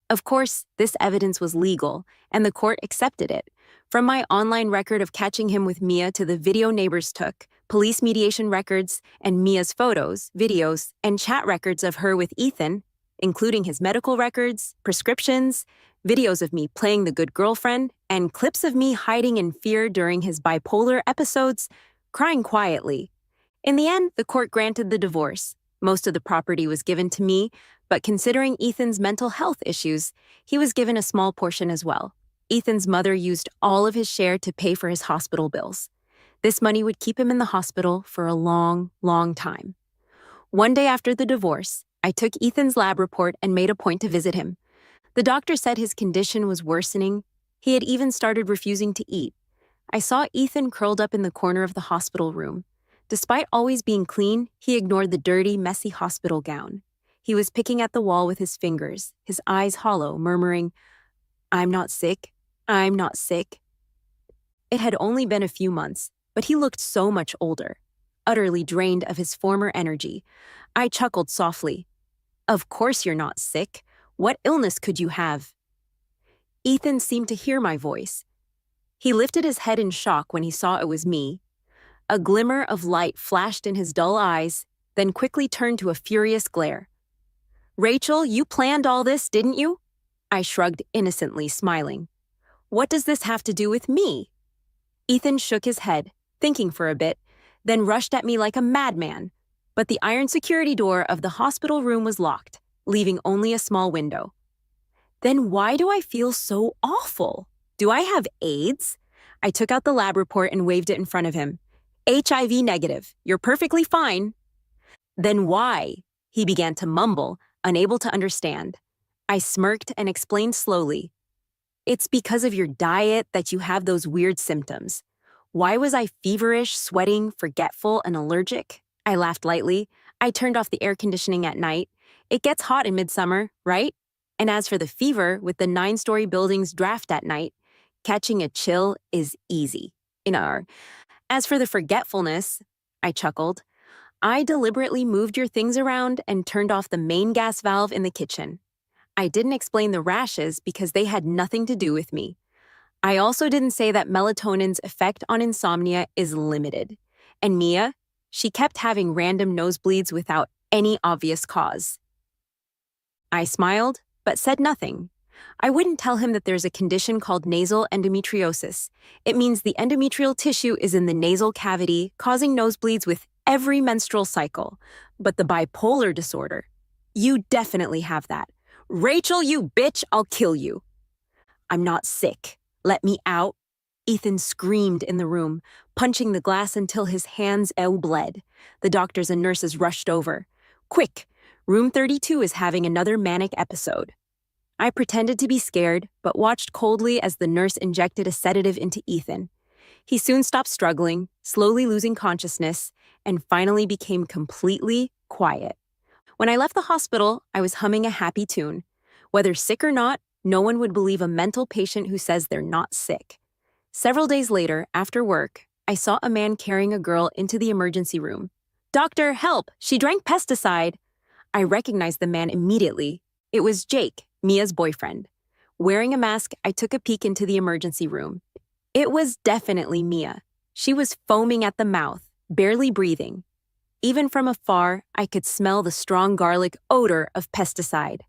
Of course, this evidence was legal, and the court accepted it. From my online record of catching him with Mia to the video neighbors took, police mediation records, and Mia's photos, videos, and chat records of her with Ethan, including his medical records, prescriptions, videos of me playing the good girlfriend, and clips of me hiding in fear during his bipolar episodes, crying quietly. In the end, the court granted the divorce. Most of the property was given to me, but considering Ethan's mental health issues, he was given a small portion as well. Ethan's mother used all of his share to pay for his hospital bills. This money would keep him in the hospital for a long, long time. One day after the divorce, I took Ethan's lab report and made a point to visit him. The doctor said his condition was worsening. He had even started refusing to eat. I saw Ethan curled up in the corner of the hospital room. Despite always being clean, he ignored the dirty, messy hospital gown. He was picking at the wall with his fingers, his eyes hollow, murmuring, "I'm not sick. I'm not sick." It had only been a few months, but he looked so much older, utterly drained of his former energy. I chuckled softly. "Of course you're not sick. What illness could you have?" Ethan seemed to hear my voice. He lifted his head in shock when he saw it was me. A glimmer of light flashed in his dull eyes, then quickly turned to a furious glare. "Rachel, you planned all this, didn't you?" I shrugged innocently, smiling. "What does this have to do with me?" Ethan shook his head, thinking for a bit, then rushed at me like a madman. But the iron security door of the hospital room was locked, leaving only a small window. Then why do I feel so awful? Do I have AIDS? I took out the lab report and waved it in front of him. "HIV negative. You're perfectly fine." "Then why?" He began to mumble, unable to understand. I smirked and explained slowly. "It's because of your diet that you have those weird symptoms." Why was I feverish, sweating, forgetful, and allergic? I laughed lightly. I turned off the air conditioning at night. It gets hot in midsummer, right? And as for the fever, with the 9-story building's draft at night, catching a chill is easy. As for the forgetfulness, I chuckled, I deliberately moved your things around and turned off the main gas valve in the kitchen. I didn't explain the rashes because they had nothing to do with me. I also didn't say that melatonin's effect on insomnia is limited. And Mia, she kept having random nosebleeds without any obvious cause. I smiled, but said nothing. I wouldn't tell him that there's a condition called nasal endometriosis. It means the endometrial tissue is in the nasal cavity, causing nosebleeds with every menstrual cycle. But the bipolar disorder, you definitely have that. Rachel, you bitch, I'll kill you. I'm not sick. Let me out. Ethan screamed in the room, punching the glass until his hands bled. The doctors and nurses rushed over. Quick, room 32 is having another manic episode. I pretended to be scared, but watched coldly as the nurse injected a sedative into Ethan. He soon stopped struggling, slowly losing consciousness, and finally became completely quiet. When I left the hospital, I was humming a happy tune. Whether sick or not, no one would believe a mental patient who says they're not sick. Several days later, after work, I saw a man carrying a girl into the emergency room. "Doctor, help! She drank pesticide!" I recognized the man immediately. It was Jake, Mia's boyfriend. Wearing a mask, I took a peek into the emergency room. It was definitely Mia. She was foaming at the mouth, barely breathing. Even from afar, I could smell the strong garlic odor of pesticide.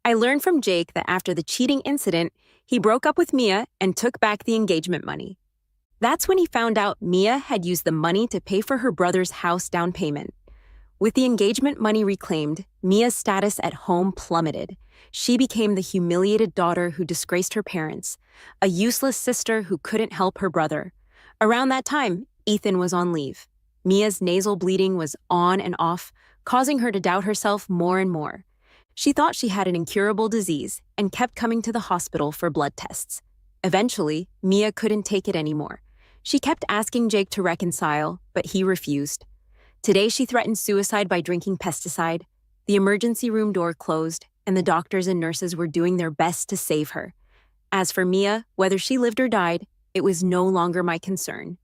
I learned from Jake that after the cheating incident, he broke up with Mia and took back the engagement money. That's when he found out Mia had used the money to pay for her brother's house down payment. With the engagement money reclaimed, Mia's status at home plummeted. She became the humiliated daughter who disgraced her parents, a useless sister who couldn't help her brother. Around that time, Ethan was on leave. Mia's nasal bleeding was on and off, causing her to doubt herself more and more. She thought she had an incurable disease and kept coming to the hospital for blood tests. Eventually, Mia couldn't take it anymore. She kept asking Jake to reconcile, but he refused. Today, she threatened suicide by drinking pesticide. The emergency room door closed, and the doctors and nurses were doing their best to save her. As for Mia, whether she lived or died, it was no longer my concern.